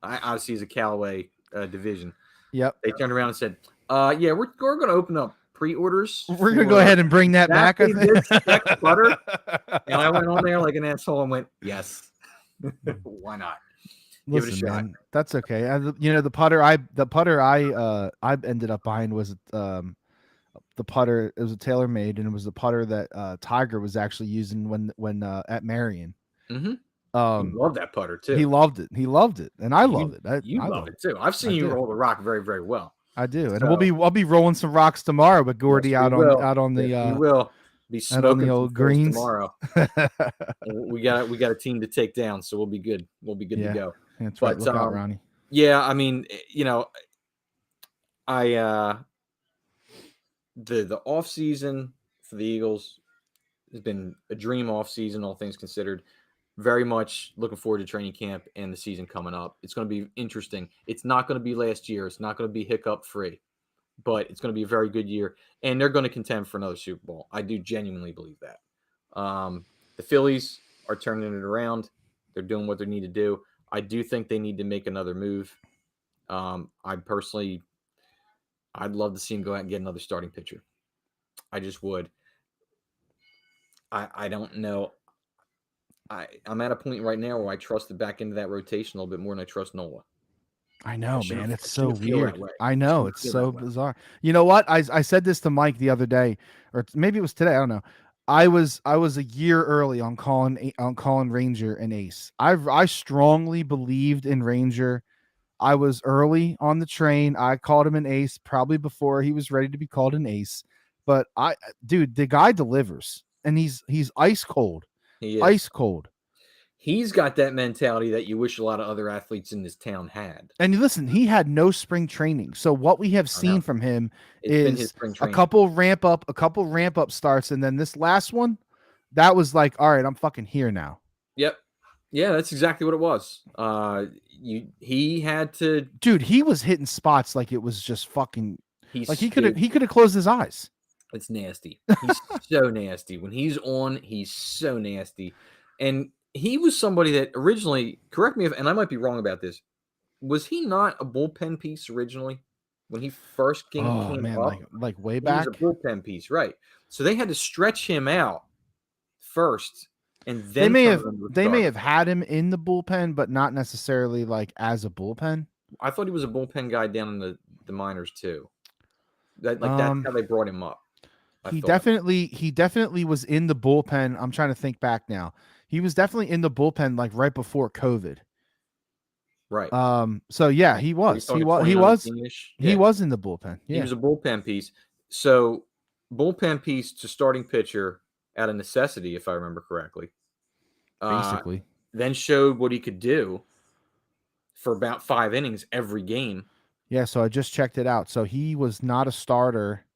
Odyssey is a Callaway division. Yep. They turned around and said, yeah, we're going to open up pre-orders. We're going to go ahead and bring that back. I think. Putter. And I went on there like an asshole and went, yes. Why not? Listen, give it a shot. Man, that's okay. The putter I ended up buying was the putter. It was a TaylorMade, and it was the putter that Tiger was actually using when at Marion. Mm-hmm. He loved that putter too. He loved it, and I love it. I love it too. I've seen you roll the rock very, very well. I do, and I'll be rolling some rocks tomorrow with Gordy yes, out on the. You will be smoking the old greens tomorrow. we got a team to take down, so we'll be good. We'll be good to go. That's right. Look out, Ronnie. Yeah, I mean, the off season for the Eagles has been a dream off season, all things considered. very much looking forward to training camp and the season coming up. It's going to be interesting. It's not going to be last year. It's not going to be hiccup free, but it's going to be a very good year, and they're going to contend for another Super Bowl. I do genuinely believe that. The Phillies are turning it around. They're doing what they need to do. I do think they need to make another move. I'd love to see him go out and get another starting pitcher. I just would. I don't know. I'm at a point right now where I trust the back end of that rotation a little bit more than I trust Nola. I know, shouldn't- man. It's I so shouldn't feel that weird. way. I know. shouldn't It's feel so that way. bizarre. You know what? I said this to Mike the other day, or maybe it was today. I don't know. I was a year early on calling Ranger an ace. I strongly believed in Ranger. I was early on the train. I called him an ace probably before he was ready to be called an ace. But dude, the guy delivers, and he's ice cold. He is. Ice cold. He's got that mentality that you wish a lot of other athletes in this town had. And listen, he had no spring training. So what we have I know. seen from him It's been his is spring a training. couple ramp up starts, and then this last one, that was like, all right, I'm fucking here now. Yep. Yeah, that's exactly what it was. He had to. Dude, he was hitting spots like it was just fucking He's like he could have closed his eyes. It's nasty. He's so nasty. When he's on, he's so nasty. And he was somebody that originally, correct me if, and I might be wrong about this, was he not a bullpen piece originally when he first came Man, up? like way He back. was a bullpen piece, right? So they had to stretch him out first, and then They may have had him in the bullpen, but not necessarily like as a bullpen. I thought he was a bullpen guy down in the minors too. That's how they brought him up. He definitely was in the bullpen. I'm trying to think back now. He was definitely in the bullpen like right before COVID. Right. So yeah, he was. He was in the bullpen. Yeah. He was a bullpen piece. So bullpen piece to starting pitcher out of necessity, if I remember correctly. Basically. Then showed what he could do for about 5 innings every game. Yeah, so I just checked it out. So he was not a starter.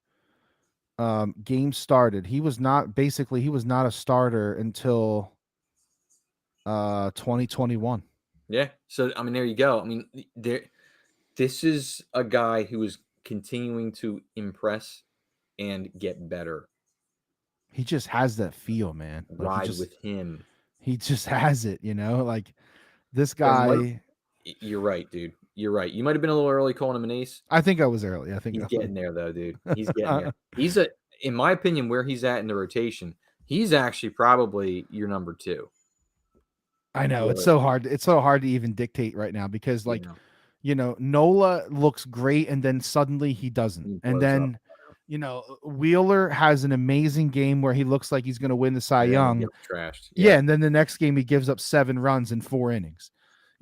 Game started. He was not a starter until 2021. Yeah. So I mean, there you go. I mean, this is a guy who is continuing to impress and get better. He just has that feel, man. Ride with him. He just has it, like this guy. You're right, dude. You're right. You might have been a little early calling him an ace. I think I was early. I think he's getting there, though, dude. He's getting there. In my opinion, where he's at in the rotation, he's actually probably your number 2. I know it's so hard. It's so hard to even dictate right now because, Nola looks great, and then suddenly he doesn't, and then. Wheeler has an amazing game where he looks like he's going to win the Cy Young. Trashed. Yeah, and then the next game he gives up 7 runs in 4 innings.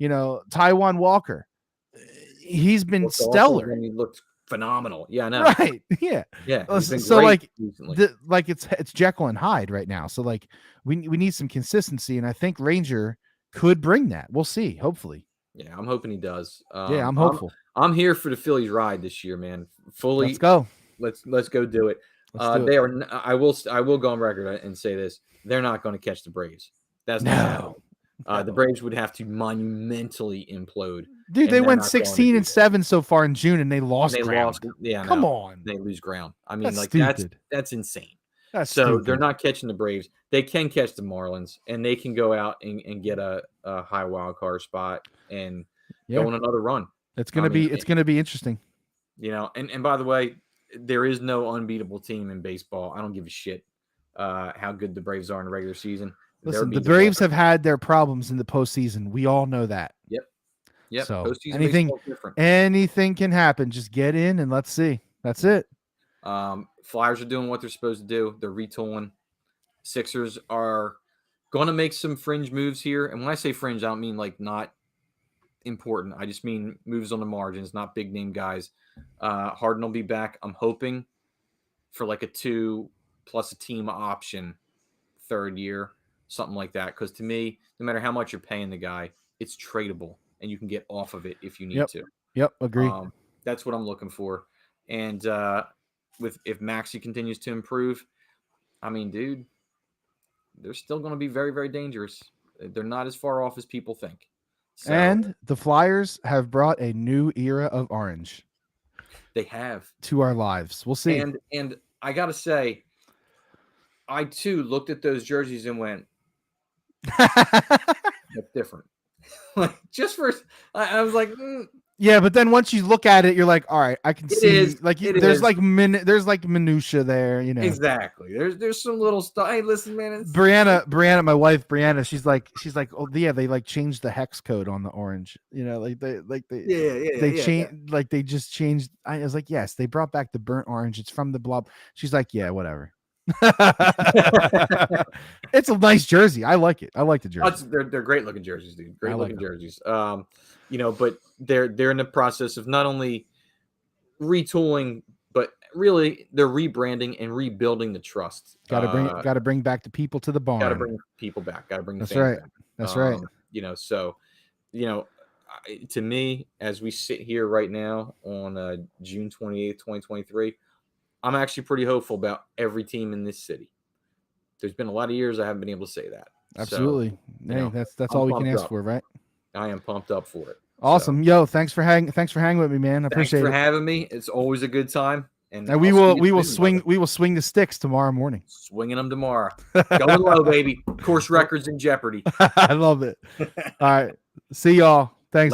Taijuan Walker, he's been stellar. He looked phenomenal. Yeah, I know. Right. Yeah. Yeah. So it's Jekyll and Hyde right now. So we need some consistency, and I think Ranger could bring that. We'll see. Hopefully. Yeah, I'm hoping he does. Yeah, I'm hopeful. I'm here for the Phillies ride this year, man. Fully. Let's go. Let's go do it. They are. I will go on record and say this: they're not going to catch the Braves. That's not happening. The Braves would have to monumentally implode. Dude, they went 16-7 so far in June, and they lost. Yeah, come on, they lose ground. I mean, that's insane. That's so stupid. They're not catching the Braves. They can catch the Marlins, and they can go out and get a high wild card spot and go on another run. It's gonna be interesting. And by the way, there is no unbeatable team in baseball. I don't give a shit how good the Braves are in the regular season. Listen, the Braves have had their problems in the postseason. We all know that. Yep. So anything can happen. Just get in and let's see. That's it. Flyers are doing what they're supposed to do. They're retooling. Sixers are going to make some fringe moves here. And when I say fringe, I don't mean like not important. I just mean moves on the margins, not big name guys. Harden will be back. I'm hoping for like a 2 plus a team option 3rd year, something like that. Because to me, no matter how much you're paying the guy, it's tradable and you can get off of it if you need to. Yep, agree. That's what I'm looking for. And if Maxey continues to improve, I mean, dude, they're still going to be very, very dangerous. They're not as far off as people think. So, And the Flyers have brought a new era of orange they have. to our lives. We'll see. And I gotta say, I too looked at those jerseys and went, that's different. Like just for I was like, Yeah, but then once you look at it, you're like, all right, I can It see. is. Like, It there's is. like there's like minutia there, you know. exactly. There's some little stuff. Hey, listen, man. It's, Brianna, my wife, Brianna, she's like, oh yeah, they like changed the hex code on the orange. You know, they changed, like they just changed. I was like, yes, they brought back the burnt orange. It's from the blob. She's like, yeah, whatever. It's a nice jersey. I like it. I like the jersey. They're great looking jerseys, dude. Great I like looking jerseys. You know, but they're in the process of not only retooling, but really they're rebranding and rebuilding the trust. Got to bring back the people to the barn. Got to bring people back. Got to bring the That's fans right. back. That's right. You know, so you know, to me, as we sit here right now on June 28th, 2023, I'm actually pretty hopeful about every team in this city. There's been a lot of years I haven't been able to say that. Absolutely. So, hey, know, that's I'm all we can pumped ask up. for, right? I am pumped up for it. Awesome. Yo, thanks for hanging with me, man. I Thanks appreciate for it. having me. It's always a good time. And And we I'll see you will soon, swing brother. the sticks tomorrow morning. Swinging them tomorrow. Going low, baby. Course records in jeopardy. I love it. All right. See y'all. Thanks.